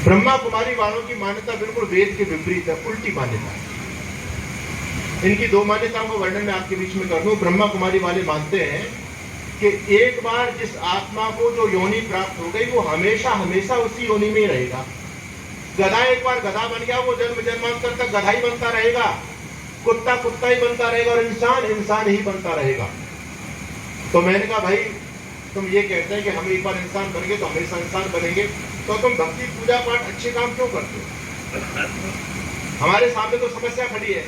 Speaker 1: ब्रह्मा कुमारी वालों की मान्यता बिल्कुल वेद के विपरीत है, उल्टी मान्यता है। इनकी दो मान्यताओं का वर्णन मैं आपके बीच में कर दूं। ब्रह्मा कुमारी वाले मानते हैं कि एक बार जिस आत्मा को जो योनि प्राप्त हो गई, वो हमेशा हमेशा उसी योनि में रहेगा। गधा एक बार गधा बन गया, वो जन्म जन्मांतर तक गधा ही बनता रहेगा, कुत्ता कुत्ता ही बनता रहेगा, और इंसान इंसान ही बनता रहेगा। तो मैंने कहा भाई तुम ये कहते हैं कि हम एक बार इंसान बन गए तो हमेशा इंसान बनेंगे, तो तुम भक्ति पूजा पाठ अच्छे काम क्यों करते हो? हमारे सामने तो समस्या खड़ी है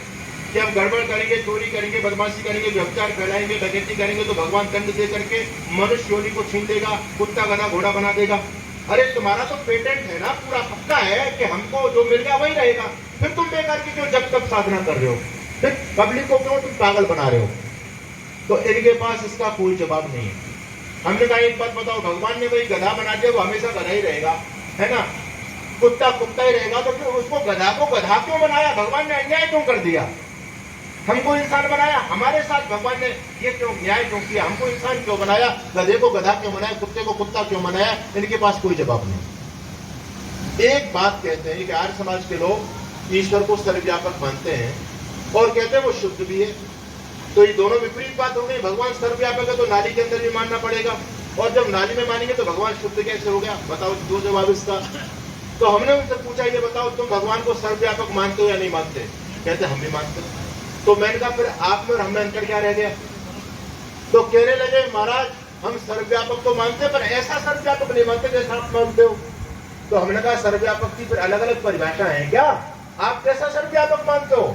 Speaker 1: कि हम गड़बड़ करेंगे, चोरी करेंगे, बदमाशी करेंगे, व्यभिचार फैलाएंगे, डकैती करेंगे तो भगवान दंड दे करके मनुष्य योनि को छीन देगा, कुत्ता गधा घोड़ा बना देगा। अरे तुम्हारा तो पेटेंट है ना, पूरा पक्का है कि हमको जो मिल गया वही रहेगा, फिर तुम बेकार की क्यों जब तक साधना कर रहे हो? फिर पब्लिक को क्यों तुम पागल बना रहे हो? तो इनके पास इसका कोई जवाब नहीं है। हमने कहा एक बात बताओ, भगवान ने भाई गधा बना दिया, वो हमेशा गधा ही रहेगा, है ना, कुत्ता कुत्ता ही रहेगा, तो फिर उसको गधा को गधा क्यों बनाया? भगवान ने अन्याय क्यों कर दिया? हमको इंसान बनाया, हमारे साथ भगवान ने ये क्यों न्याय क्यों किया? हमको इंसान क्यों बनाया? गधे को गधा क्यों बनाया? कुत्ते को कुत्ता क्यों बनाया? इनके पास कोई जवाब नहीं। एक बात कहते हैं कि आर्य समाज के लोग ईश्वर को सर्वव्यापक मानते हैं और कहते हैं वो शुद्ध भी है। तो ये दोनों विपरीत बात हो गई। भगवान सर्वव्यापक है तो नाली के अंदर भी मानना पड़ेगा, और जब नाली में मानेंगे तो भगवान शुद्ध कैसे हो गया? बताओ दो जवाब इसका। तो हमने उनसे पूछा ये बताओ तुम भगवान को सर्वव्यापक मानते हो या नहीं मानते? कहते हम भी मानते हैं। तो मैंने कहा फिर आप में और हमें अंतर क्या रह गया? तो कहने लगे महाराज हम सर्वव्यापक तो मानते पर ऐसा सर्वव्यापक नहीं मानते जैसा आप मानते हो। तो हमने कहा सर्वव्यापक की फिर अलग अलग परिभाषा है क्या? आप कैसा सर्वव्यापक मानते हो?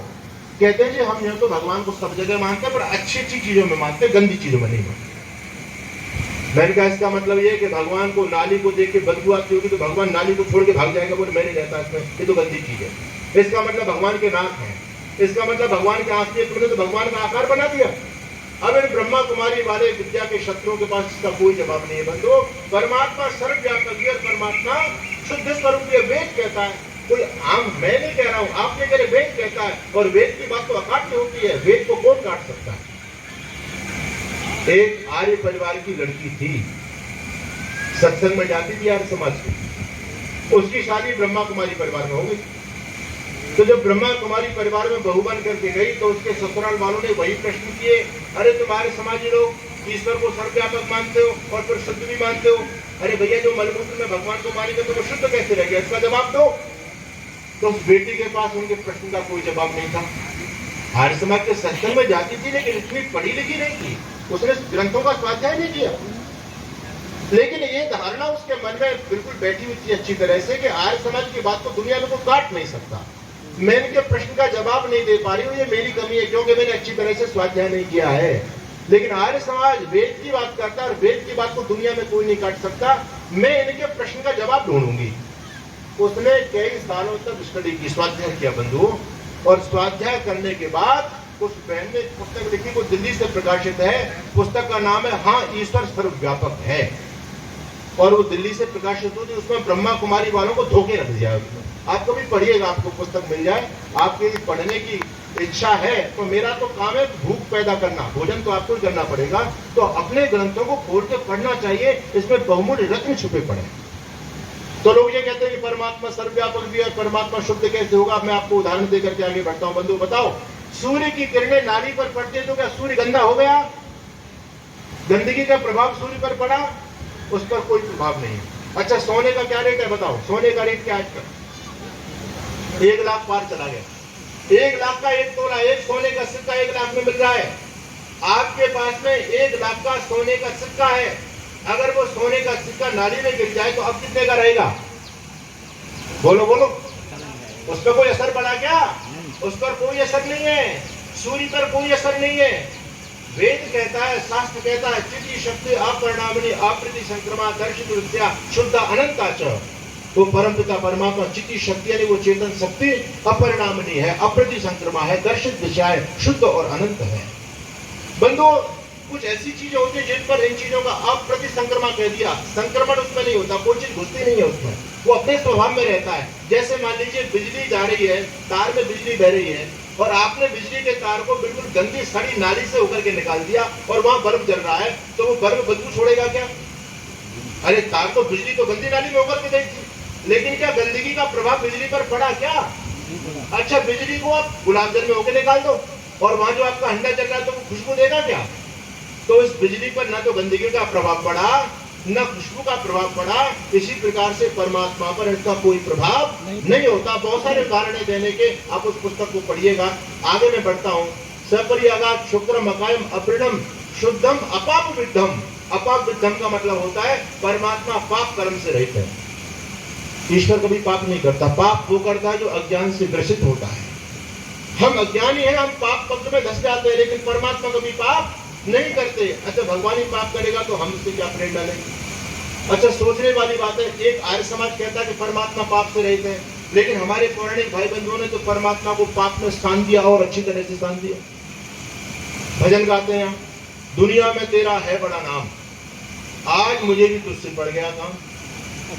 Speaker 1: कहते हैं जी हम यहाँ तो भगवान को सब जगह मानते हैं पर अच्छी अच्छी चीजों में मानते, गंदी चीजों में नहीं मानते। मैंने कहा इसका मतलब ये कि भगवान को नाली को देख के बदबू आती होगी तो भगवान नाली को छोड़ के भाग जाएगा, बोले मैं नहीं रहता इसमें, ये तो गंदी चीज है। इसका मतलब भगवान के नाक है, इसका मतलब भगवान के आंख तुमने तो भगवान का आकार बना दिया। अब इन ब्रह्मा कुमारी वाले विद्या के शत्रुओं के पास इसका कोई जवाब नहीं है। बंधु परमात्मा सर्वव्यापक है, परमात्मा शुद्ध स्वरूप है। वेद कहता है, कोई आम मैं नहीं कह रहा हूं, आपने कह रहे वेद कहता है, और वेद की बात तो अकाट्य होती है, वेद को कौन काट सकता है? एक आर्य परिवार की लड़की थी, सत्संग में जाती थी आर्य समाज की, उसकी शादी ब्रह्मा कुमारी परिवार में हो गई। तो जब ब्रह्मा कुमारी परिवार में बहू बन करके गई तो उसके ससुराल वालों ने वही प्रश्न किए, अरे तुम्हारे समाजी लोग ईश्वर को सर्वव्यापक मानते हो और फिर शुद्ध भी मानते हो, अरे भैया जो मलमूत्र में भगवान को मानेंगे तो वो शुद्ध कैसे रह गया? इसका जवाब दो। तो उस बेटी के पास उनके प्रश्न का कोई जवाब नहीं था। आर्य समाज के सत्संग में जाती थी, लेकिन इतनी पढ़ी लिखी नहीं थी, उसने ग्रंथों का स्वाध्याय नहीं किया। लेकिन ये धारणा उसके मन में बिल्कुल बैठी हुई थी अच्छी तरह से कि आर्य समाज की बात को दुनिया में कोई काट नहीं सकता। मैं इनके प्रश्न का जवाब नहीं दे पा रही हूँ, ये मेरी कमी है क्योंकि मैंने अच्छी तरह से स्वाध्याय नहीं किया है। लेकिन आर्य समाज वेद की बात करता है और वेद की बात को दुनिया में कोई नहीं काट सकता। मैं इनके प्रश्न का जवाब ढूंढूंगी। उसने कई सालों तक स्टडी की, स्वाध्याय किया बंधुओं, और स्वाध्याय करने के बाद उस बहन ने पुस्तक लिखी, वो दिल्ली से प्रकाशित है। पुस्तक का नाम है हाँ ईश्वर सर्वव्यापक है, और वो दिल्ली से प्रकाशित हुई। उसमें ब्रह्मा कुमारी वालों को धोखे रख दिया। आप कभी पढ़िएगा, आपको पुस्तक मिल जाए। आपके पढ़ने की इच्छा है तो मेरा तो काम है भूख पैदा करना, भोजन तो आपको ही करना पड़ेगा। तो अपने ग्रंथों को खोल के पढ़ना चाहिए, इसमें बहुमूल्य रत्न छुपे पड़े। तो लोग ये कहते हैं कि परमात्मा सर्वव्यापक भी है, परमात्मा शुद्ध कैसे होगा। मैं आपको उदाहरण देकर के आगे बढ़ता हूं। बंधु बताओ, सूर्य की किरणें नाली पर पड़ती है तो क्या सूर्य गंदा हो गया? गंदगी का प्रभाव सूर्य पर पड़ा? उस पर कोई प्रभाव नहीं। अच्छा, सोने का क्या रेट है बताओ? सोने का रेट क्या है आजकल? 1 लाख पार चला गया। 1 लाख का 1 तोला, एक सोने का सिक्का 1 लाख में मिल रहा है। आपके पास में 1 लाख का सोने का सिक्का है। अगर वो सोने का सिक्का नाली में गिर जाए तो अब कितने का रहेगा? बोलो बोलो। उस पर कोई असर पड़ा क्या? उस पर कोई असर नहीं है। सूर्य पर कोई असर नहीं है। वेद कहता है, शास्त्र कहता है, चिति शक्ति अपरिणामिनी अप्रति संक्रमा दर्शित विद्या शुद्ध अनंता च। वो परमपिता परमात्मा चिति शक्ति यानी वो चेतन शक्ति अपरिणामिनी है, अप्रति संक्रमा है, दर्शित दिशा है, शुद्ध और अनंत है। बंधु, कुछ ऐसी चीजें होती है जिन पर इन चीजों का अप्रति संक्रमा कह दिया। संक्रमण उसमें नहीं होता, कोई चीज घुसती नहीं है उसमें, वो अपने स्वभाव में रहता है। जैसे मान लीजिए बिजली जा रही है, तार में बिजली बह रही है, और आपने बिजली के तार को बिल्कुल गंदी सड़ी नाली से होकर के निकाल दिया और वहां बल्ब जल रहा है, तो वो बल्ब बदबू छोड़ेगा क्या? अरे तार तो बिजली तो गंदी नाली में होकर के गई थी, लेकिन क्या गंदगी का प्रभाव बिजली पर पड़ा क्या? अच्छा, बिजली को आप गुलाब जल में होकर निकाल दो और वहां जो आपका हंडा चल रहा है तो वो खुशबू देगा क्या? तो इस बिजली पर ना तो गंदगी का प्रभाव पड़ा, न खुशबू का प्रभाव पड़ा। इसी प्रकार से परमात्मा पर इसका कोई प्रभाव नहीं होता। बहुत सारे उदाहरण देने के, आप उस पुस्तक को पढ़िएगा। आगे मैं बढ़ता हूँ। सपरियागात शुक्रम अकायम अपरिणम शुद्धम अपाप विद्धम। अपाप विद्धम का मतलब होता है परमात्मा पाप कर्म से रहित है। ईश्वर कभी पाप नहीं करता। पाप वो करता है जो अज्ञान से ग्रसित होता है। हम अज्ञानी हैं, हम पाप पक्ष में धस जाते हैं, लेकिन परमात्मा कभी पाप नहीं करते। अच्छा, भगवान ही पाप करेगा तो हम उससे क्या प्रेरणा लेंगे? अच्छा, सोचने वाली बात है। एक आर्य समाज कहता है कि परमात्मा पाप से रहित है, लेकिन हमारे पौराणिक भाई बंधुओं ने तो परमात्मा को पाप में स्थान दिया और अच्छी तरह से स्थान दिया। भजन गाते हैं, दुनिया में तेरा है बड़ा नाम, आज मुझे भी तुझसे पड़ गया काम।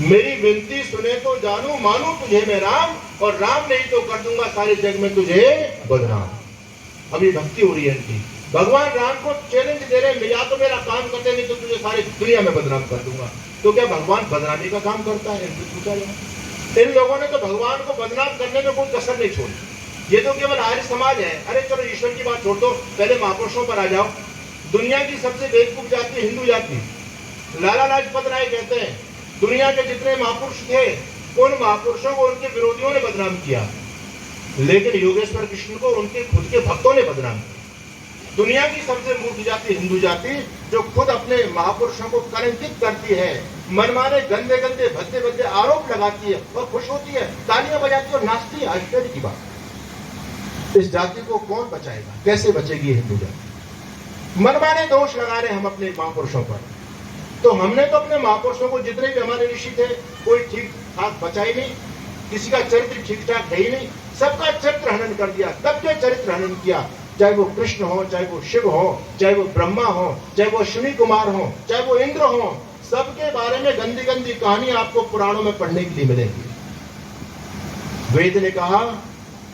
Speaker 1: मेरी विनती सुने तो जानू मानू तुझे मैं राम, और राम नहीं तो कर दूंगा सारे जग में तुझे बदनाम। अभी भक्ति हो रही है इनकी। भगवान राम को चैलेंज दे रहे हैं, या तो मेरा काम करते नहीं तो तुझे सारी दुनिया में बदनाम कर दूंगा। तो क्या भगवान बदनामी का काम करता है? इनसे पूछा जाए। इन लोगों ने तो भगवान को बदनाम करने में कोई कसर नहीं छोड़ी। ये तो केवल आर्य समाज है। अरे चलो ईश्वर की बात छोड़ दो, पहले महापुरुषों पर आ जाओ। दुनिया की सबसे बेवकूफ जाति हिंदू जाति। लाला लाजपत राय कहते हैं दुनिया के जितने महापुरुष थे उन महापुरुषों को उनके विरोधियों ने बदनाम किया, लेकिन योगेश्वर कृष्ण को उनके खुद के भक्तों ने बदनाम किया। दुनिया की सबसे मूर्ख जाति हिंदू जाति, जो खुद अपने महापुरुषों को कलंकित करती है, मनमाने गंदे गंदे भद्दे भद्दे आरोप लगाती है और खुश होती है, तालियां बजाती है और नाचती है। आश्चर्य की बात। इस जाति को कौन बचाएगा? कैसे बचेगी हिंदू जाति? मनमाने दोष लगा रहे हम अपने महापुरुषों पर। तो हमने तो अपने महापुरुषों को, जितने भी हमारे ऋषि थे, कोई ठीक ठाक बचा ही नहीं, किसी का चरित्र ठीक ठाक है ही नहीं, सबका चरित्र हनन कर दिया। तब जो चरित्र हनन किया, चाहे वो कृष्ण हो, चाहे वो शिव हो, चाहे वो ब्रह्मा हो, चाहे वो अश्विनी कुमार हो, चाहे वो इंद्र हो, सबके बारे में गंदी गंदी कहानी आपको पुराणों में पढ़ने के लिए मिलेगी। वेद ने कहा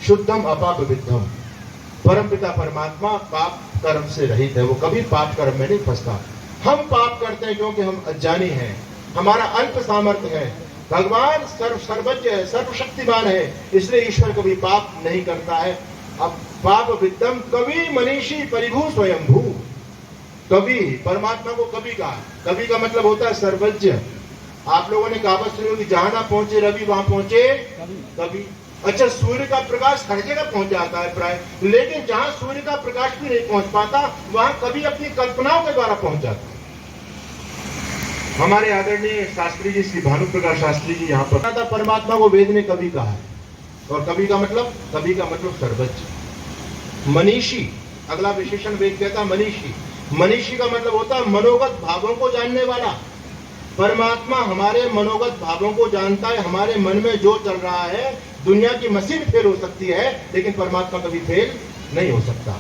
Speaker 1: शुद्धम अपाप विद्धम, परमपिता परमात्मा पाप कर्म से रहित है, वो कभी पाप कर्म में नहीं फंसता। हम पाप करते हैं क्योंकि हम अज्ञानी हैं, हमारा अल्प सामर्थ्य है। भगवान सर्वज्ञ है, सर्वशक्तिमान है, इसलिए ईश्वर कभी पाप नहीं करता है। अब पाप विद्धम कवि मनीषी परिभू स्वयंभू। कवि, परमात्मा को कवि कहा। कवि का मतलब होता है सर्वज्ञ। आप लोगों ने कहावत सुनी होगी, जहां ना पहुंचे रवि वहां पहुंचे कवि। अच्छा, सूर्य का प्रकाश हर जगह पहुंच जाता है प्राय, लेकिन जहां सूर्य का प्रकाश भी नहीं पहुंच पाता वहां कभी अपनी कल्पनाओं के द्वारा पहुंच जाता है। हमारे आदरणीय शास्त्री जी, श्री भानु प्रकाश शास्त्री जी यहाँ पर परमात्मा को वेद ने कवि कहा है, और कवि का मतलब सर्वज्ञ, मनीषी। अगला विशेषण वेद कहता है मनीषी। मनीषी का मतलब होता है मनोगत भावों को जानने वाला। परमात्मा हमारे मनोगत भावों को जानता है। हमारे मन में जो चल रहा है, दुनिया की मशीन फेल हो सकती है लेकिन परमात्मा कभी फेल नहीं हो सकता।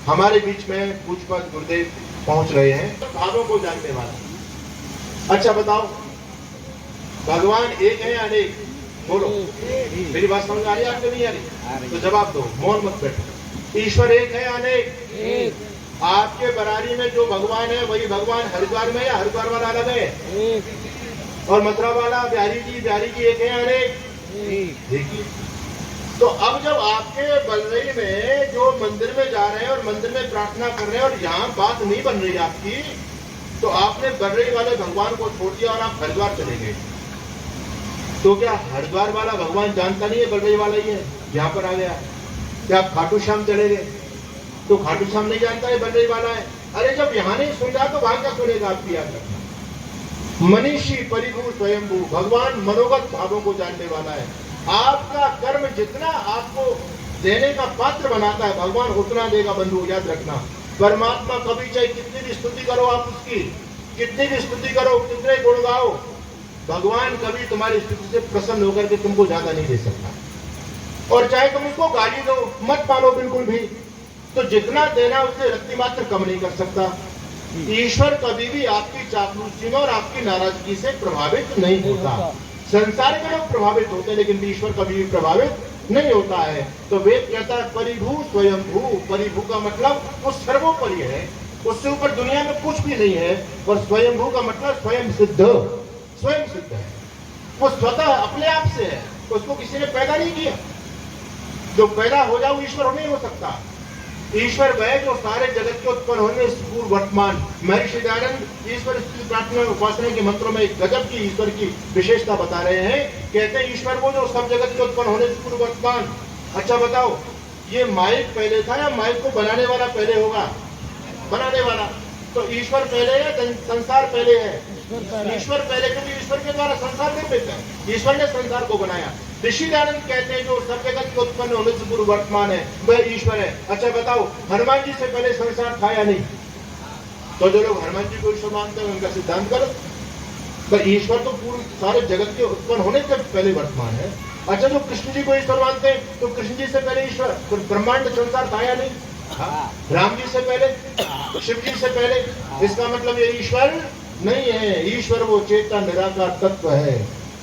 Speaker 1: हमारे बीच में पूज्यपाद गुरुदेव पहुंच रहे हैं, भावों को जानने वाला। अच्छा बताओ, भगवान एक है या अनेक? बोलो, मेरी बात समझ आ रही है आपको? नहीं आ रही? तो जवाब दो, मौन मत बैठो। ईश्वर एक है या अनेक? आपके बरारी में जो भगवान है वही भगवान हरिद्वार में, या हरिद्वार वाला अलग है? और मथुरा वाला बिहारी जी एक है या अनेक? देखिए, तो अब जब आपके बलरई में जो मंदिर में जा रहे हैं और मंदिर में प्रार्थना कर रहे हैं और यहाँ बात नहीं बन रही आपकी, तो आपने बलरई वाले भगवान को छोड़ दिया और आप हरिद्वार चले गए। तो क्या हरिद्वार वाला भगवान जानता नहीं है बलरई वाला ही है, यहाँ पर आ गया? क्या आप खाटू श्याम चले गए तो खाटू श्याम नहीं जानता है बलरई वाला है? अरे जब यहाँ नहीं सुन रहा तो वहां क्या सुनेगा? आपकी याद रखना। मनीषी परिभू स्वयंभू, भगवान मनोगत भावों को जानने वाला है। आपका कर्म जितना आपको देने का पात्र बनाता है, भगवान उतना देगा बंधु, याद रखना। परमात्मा कभी चाहे कितनी भी स्तुति करो आप उसकी, कितनी भी स्तुति करो, कितने गुण गाओ, भगवान कभी तुम्हारी स्तुति से प्रसन्न होकर के तुमको ज्यादा नहीं दे सकता। और चाहे तुम उसको गाली दो, मत पालो बिल्कुल भी, तो जितना देना उससे रत्ती मात्र कम नहीं कर सकता। ईश्वर कभी भी आपकी चापलूसी में और आपकी नाराजगी से प्रभावित नहीं होता। संसार के लोग प्रभावित होते हैं लेकिन ईश्वर कभी भी प्रभावित नहीं होता है। तो वेद कहता है परिभू स्वयंभू। परिभू का मतलब वो सर्वोपरि है, उससे ऊपर दुनिया में कुछ भी नहीं है। और स्वयंभू का मतलब स्वयं सिद्ध है। वो स्वतः अपने आप से है, उसको किसी ने पैदा नहीं किया। जो पैदा हो जाए वो ईश्वर नहीं हो सकता। ईश्वर वह जो सारे जगत के उत्पन्न होने से पूर्व वर्तमान। महर्षि दयानंद ईश्वर स्तुति प्रार्थना उपासना के मंत्रों में एक गजब की ईश्वर की विशेषता बता रहे हैं। कहते हैं ईश्वर वो जो सब जगत के उत्पन्न होने से पूर्व वर्तमान। अच्छा बताओ, ये माइक पहले था या माइक को बनाने वाला पहले होगा? बनाने वाला। तो ईश्वर पहले है, संसार पहले है? ईश्वर पहले, क्योंकि ईश्वर के द्वारा संसार निर्मित है, ईश्वर ने संसार को बनाया। ऋषि दयानंद कहते हैं जो सब जगत के उत्पन्न होने से पूर्व वर्तमान है वह ईश्वर है। अच्छा बताओ, हनुमान जी से पहले संसार था या नहीं? तो जो लोग हनुमान जी को ईश्वर मानते हैं उनका सिद्धांत गलत। पर ईश्वर तो पूर्व सारे जगत के उत्पन्न होने से पहले वर्तमान है। अच्छा, जो कृष्ण जी को ईश्वर मानते हैं तो कृष्ण जी से पहले ईश्वर, ब्रह्मांड संसार था या नहीं? राम जी से पहले, शिव जी से पहले। इसका मतलब ये ईश्वर नहीं है। ईश्वर वो चेतन निराकार तत्व है।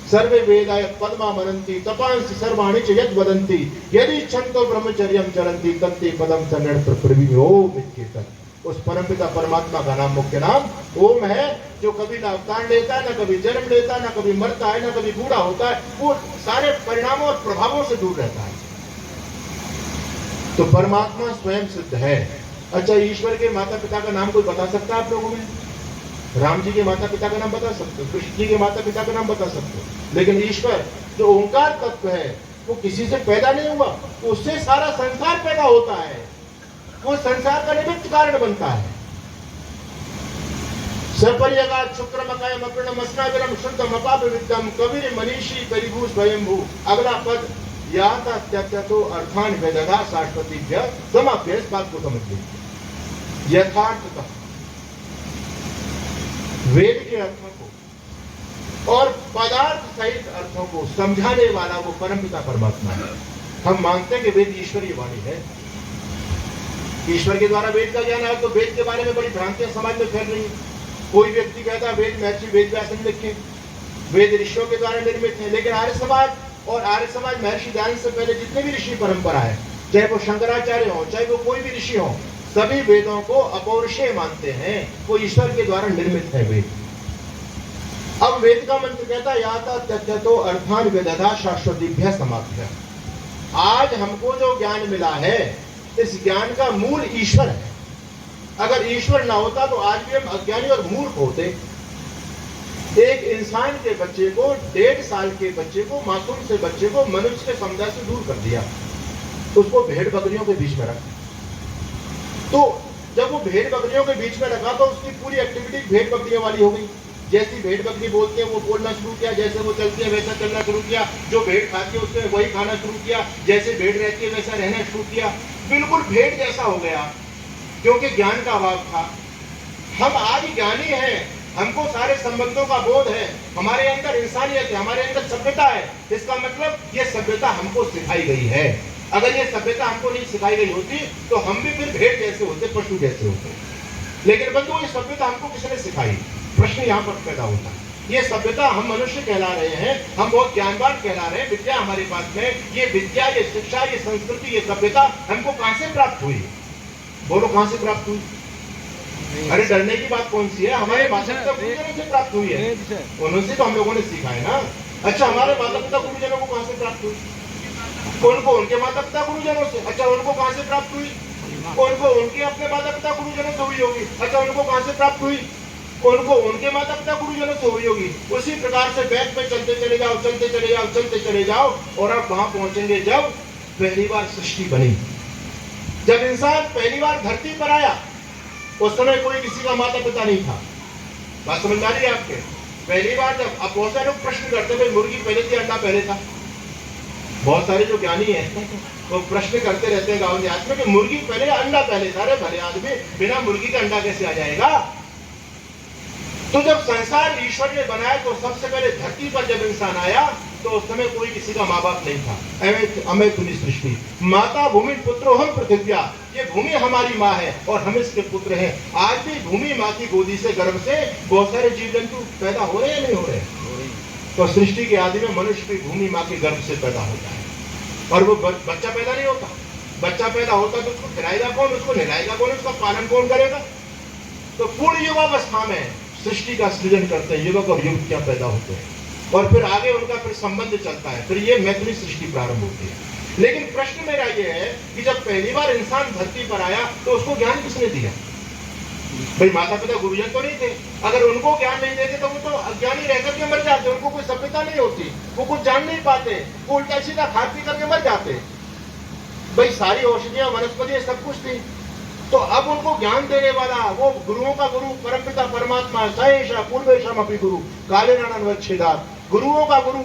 Speaker 1: सर्वे वेदाय पद्मा मनन्ति तपांसि सर्वाणि च यद् वदन्ति यदि इच्छन्तो ब्रह्मचर्यं चरन्ति तत्ते पदम सन्नड प्रविभो विच्चेतन। उस परमपिता परमात्मा का नाम, मुख्य नाम ओम है, जो कभी ना अवतार लेता है, ना कभी जन्म लेता है, ना कभी मरता है, ना कभी बूढ़ा होता है। वो सारे परिणामों और प्रभावों से दूर रहता है। तो परमात्मा स्वयं सिद्ध है। अच्छा, ईश्वर के माता पिता का नाम कोई बता सकता है आप लोगों में? राम जी के माता पिता का नाम बता सकते हो, कृष्ण जी के माता पिता का नाम बता सकते हो, लेकिन ईश्वर जो ओंकार तत्व है वो किसी से पैदा नहीं हुआ, उससे सारा संसार पैदा होता है। वो संसार का निमित्त कारण बनता है। सपर्यगात शुक्रमकाय मकृणम अस्नाविरम शुद्धम अपापविद्यम कबीर मनीषी परिभू स्वयंभू। अगला पद याता त्यक्तो अर्थान वेदगा शाश्वतीभ्य समाप्य। इस बात को समझ लीजिए, यथार्थतः वेद के अर्थों को और पदार्थ सहित अर्थों को समझाने वाला वो परमपिता परमात्मा है। हम मानते हैं कि वेद ईश्वरीय वाणी है, ईश्वर के द्वारा वेद का ज्ञान है। तो वेद के बारे में बड़ी भ्रांतियां समाज में फैल रही है। कोई व्यक्ति कहता है वेद महर्षि वेद व्यास ने लिखे, वेद ऋषियों के द्वारा निर्मित है। लेकिन आर्य समाज महर्षि दयानंद से पहले जितने भी ऋषि परंपरा है, चाहे वो शंकराचार्य हो, चाहे वो कोई भी ऋषि हो, सभी वेदों को अपौरुषेय मानते हैं। वो ईश्वर के द्वारा निर्मित है वेद। अब वेद का मंत्र कहता है याता त्यक्तो अर्थान वेदधा शाश्वतीभ्य समाप्य। आज हमको जो ज्ञान मिला है, इस ज्ञान का मूल ईश्वर है। अगर ईश्वर ना होता तो आज भी हम अज्ञानी और मूर्ख होते। एक इंसान के बच्चे को, 1.5 साल के बच्चे को, मासूम से बच्चे को मनुष्य के समुदाय से दूर कर दिया, उसको भेड़ बकरियों के बीच में रखा। तो जब वो भेड़ बकरियों के बीच में रखा तो उसकी पूरी एक्टिविटी भेड़ बकरियों वाली हो गई। जैसी भेड़ बकरी बोलती है वो बोलना शुरू किया, जैसे वो चलती है वैसा चलना शुरू किया, जो भेड़ खाती है उसने वही खाना शुरू किया, जैसे भेड़ रहती है वैसा रहना शुरू किया, बिल्कुल भेड़ जैसा हो गया, क्योंकि ज्ञान का अभाव था। हम आज ज्ञानी हैं, हमको सारे संबंधों का बोध है, हमारे अंदर इंसानियत है, हमारे अंदर सभ्यता है। इसका मतलब ये सभ्यता हमको सिखाई गई है। अगर ये सभ्यता हमको नहीं सिखाई गई होती तो हम भी फिर भेड़ जैसे होते, पशु जैसे होते। लेकिन बंधु, ये सभ्यता हमको किसने सिखाई? प्रश्न यहाँ पर पैदा होता है। ये सभ्यता, हम मनुष्य कहला रहे हैं, हम बहुत ज्ञानवान कहला रहे हैं, विद्या हमारे पास में, ये विद्या, ये शिक्षा, ये संस्कृति, ये सभ्यता हमको कहां से प्राप्त हुई? बोलो, कहां से प्राप्त हुई? अरे डरने की बात कौन सी है? हमारे माता पिता गुरुजनों से प्राप्त हुई है, उनसे तो हम लोगों ने सीखा है ना। अच्छा, हमारे माता पिता गुरुजनों को कहां से प्राप्त हुई? उनको उनके माता पिता गुरुजनों से। अच्छा, उनको कहां से प्राप्त हुई? उनको उनके अपने माता पिता गुरुजनों से हुई होगी। अच्छा, उनको कहां से प्राप्त हुई? उनको उनके माता पिता गुरुजनों से हुई होगी। उसी प्रकार से बैक में चलते चले जाओ, चलते चले जाओ, चलते चले जाओ, और आप वहां पहुंचेंगे जब पहली बार सृष्टि बनी। जब इंसान पहली बार धरती पर आया उस समय कोई किसी का माता पिता नहीं था। बात समझ आ रही है आपके? पहली बार जब, अब बहुत सारे लोग प्रश्न करते थे, मुर्गी पहले थी, अंडा पहले था। बहुत सारे जो ज्ञानी हैं वो प्रश्न करते रहते हैं गाँव देहात में कि मुर्गी पहले, अंडा पहले था। अरे भले आदमी, बिना मुर्गी का अंडा कैसे आ जाएगा? तो जब संसार ईश्वर ने बनाया तो सबसे पहले धरती पर जब इंसान आया तो उस समय कोई किसी का माँ बाप नहीं था। अमे तुनी सृष्टि माता भूमि पुत्रो हम पृथ्व्या, ये भूमि हमारी माँ है और हम इसके पुत्र हैं। आज भी भूमि माँ की गोदी से, गर्भ से बहुत सारे जीव जंतु पैदा हो रहे हैं, नहीं हो रहे? तो सृष्टि के आदि में मनुष्य भी भूमि माँ के गर्भ से पैदा होता है, और वो बच्चा पैदा नहीं होता। बच्चा पैदा होता तो उसको खिलाएगा कौन, उसको नहलाएगा कौन, उसका पालन कौन करेगा? तो पूर्ण युवावस्था में सृष्टि का सृजन करते हैं, युवक और युवतियां पैदा होते हैं, और फिर आगे उनका फिर संबंध चलता है, फिर ये मैथिली सृष्टि प्रारंभ होती है। लेकिन प्रश्न मेरा ये है कि जब पहली बार इंसान धरती पर आया तो उसको ज्ञान किसने दिया? भाई माता पिता गुरुजन तो नहीं थे। अगर उनको ज्ञान नहीं देते तो वो तो अज्ञानी रह करके मर जाते, उनको कोई सभ्यता नहीं होती, वो कुछ जान नहीं पाते, वो उल्टा सीधा खा पी करके मर जाते। भाई सारी औषधियां, वनस्पतियां सब कुछ थी, तो अब उनको ज्ञान देने वाला वो गुरुओं का गुरु परमपिता परमात्मा, सहेशा पूर्वेशम अपि गुरु काले नानवच्छेदात। गुरुओं का गुरु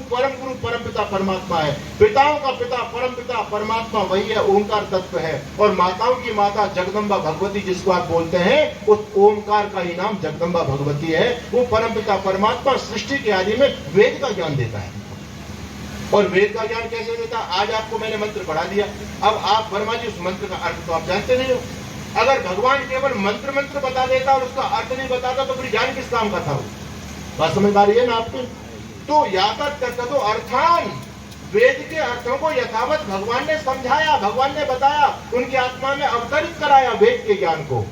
Speaker 1: परमपिता परमात्मा है, पिताओं का पिता परमपिता परमात्मा वही है, ओंकार तत्व है, और माताओं की माता जगदम्बा भगवती जिसको आप बोलते हैं, उस ओंकार का ही नाम जगदम्बा भगवती है। वो परमपिता परमात्मा सृष्टि के आदि में वेद का ज्ञान देता है। और वेद का ज्ञान कैसे देता? आज आपको मैंने मंत्र पढ़ा दिया, अब आप वर्मा जी उस मंत्र का अर्थ तो आप जानते नहीं हो। अगर भगवान केवल मंत्र बता देता और उसका अर्थ नहीं बताता तो फिर ज्ञान किस काम का था? बात समझ आ रही है ना आपको? तो यावत तो अर्थान, वेद के अर्थों को यथावत भगवान ने समझाया, भगवान ने बताया, उनकी आत्मा में अवतरित कराया वेद के ज्ञान को।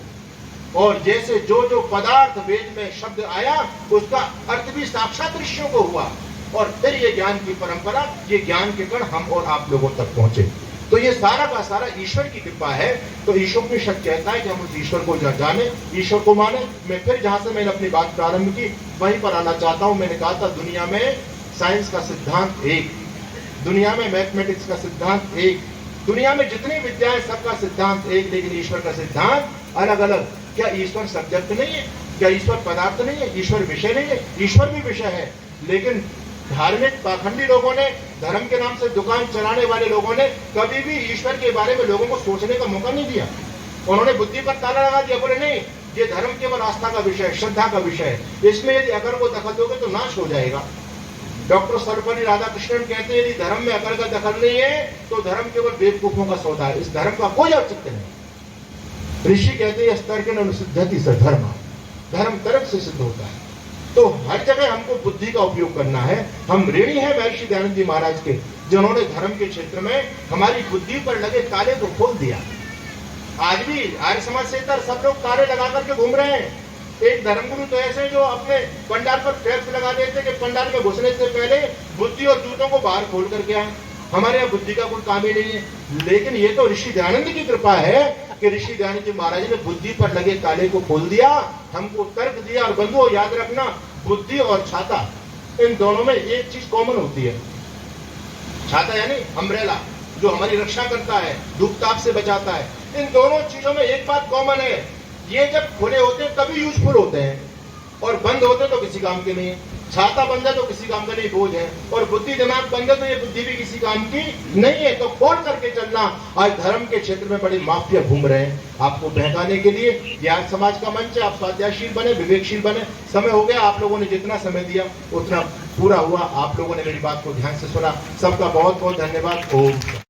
Speaker 1: और जैसे जो जो पदार्थ वेद में शब्द आया उसका अर्थ भी साक्षात ऋषियों को हुआ, और फिर ये ज्ञान की परंपरा, ये ज्ञान के कण हम और आप लोगों तक पहुंचे। तो ये सारा का सारा ईश्वर की कृपा है। तो ईशोपनिषद कहता है कि हम उस ईश्वर को जाने, ईश्वर को माने। मैं फिर जहां से मैंने अपनी बात प्रारंभ की वहीं पर आना चाहता हूं। मैंने कहा था दुनिया में साइंस का सिद्धांत एक, दुनिया में मैथमेटिक्स का सिद्धांत एक, दुनिया में जितनी विद्याएं सबका सिद्धांत एक, लेकिन ईश्वर का सिद्धांत अलग अलग। क्या ईश्वर सब्जेक्ट नहीं है? क्या ईश्वर पदार्थ नहीं है? ईश्वर विषय नहीं है? ईश्वर भी विषय है। लेकिन धार्मिक पाखंडी लोगों ने, धर्म के नाम से दुकान चलाने वाले लोगों ने कभी भी ईश्वर के बारे में लोगों को सोचने का मौका नहीं दिया। उन्होंने बुद्धि पर ताला लगा दिया, बोले नहीं ये धर्म केवल आस्था का विषय है, श्रद्धा का विषय है, इसमें यदि अगर को दखल दोगे तो नाश हो जाएगा। डॉक्टर सर्वपल्ली राधाकृष्णन कहते हैं यदि धर्म में अकल का दखल नहीं है तो धर्म केवल बेवकूफों का सौदा है, इस धर्म का कोई औचित्य नहीं। ऋषि कहते हैं स्तर के अनुसिद्धति से धर्म, धर्म तर्क से सिद्ध होता है। तो हर जगह हमको बुद्धि का उपयोग करना है। हम ऋणी हैं महर्षि दयानंद जी महाराज के, जिन्होंने धर्म के क्षेत्र में हमारी बुद्धि पर लगे ताले को खोल दिया। आज भी आर्य समाज से सब लोग ताले लगा करके घूम रहे हैं। एक धर्मगुरु तो ऐसे जो अपने पंडाल पर टैक्स लगा देते कि पंडाल में घुसने से पहले बुद्धि और जूतों को बाहर खोल करके आए। हमारे यहाँ बुद्धि का कोई काम ही नहीं है। लेकिन ये तो ऋषि दयानंद की कृपा है कि ऋषि दयानंद जी महाराज ने बुद्धि पर लगे ताले को खोल दिया, हमको तर्क दिया। और बंधुओं याद रखना, बुद्धि और छाता, इन दोनों में एक चीज कॉमन होती है। छाता यानी अम्ब्रेला, जो हमारी रक्षा करता है, धूप ताप से बचाता है। इन दोनों चीजों में एक बात कॉमन है, ये जब खुले होते हैं तभी यूजफुल होते हैं, और बंद होते हैं तो किसी काम के नहीं है। छाता बंद है तो किसी काम का नहीं, बोझ है, और बुद्धि दिमाग बंद है तो ये बुद्धि भी किसी काम की नहीं है। तो खोल करके चलना। आज धर्म के क्षेत्र में बड़ी माफिया घूम रहे हैं आपको बहकाने के लिए। ये आज समाज का मंच है, आप स्वाध्यायशील बने, विवेकशील बने। समय हो गया, आप लोगों ने जितना समय दिया उतना पूरा हुआ। आप लोगों ने मेरी बात को ध्यान से सुना। सबका बहुत बहुत धन्यवाद। ओम।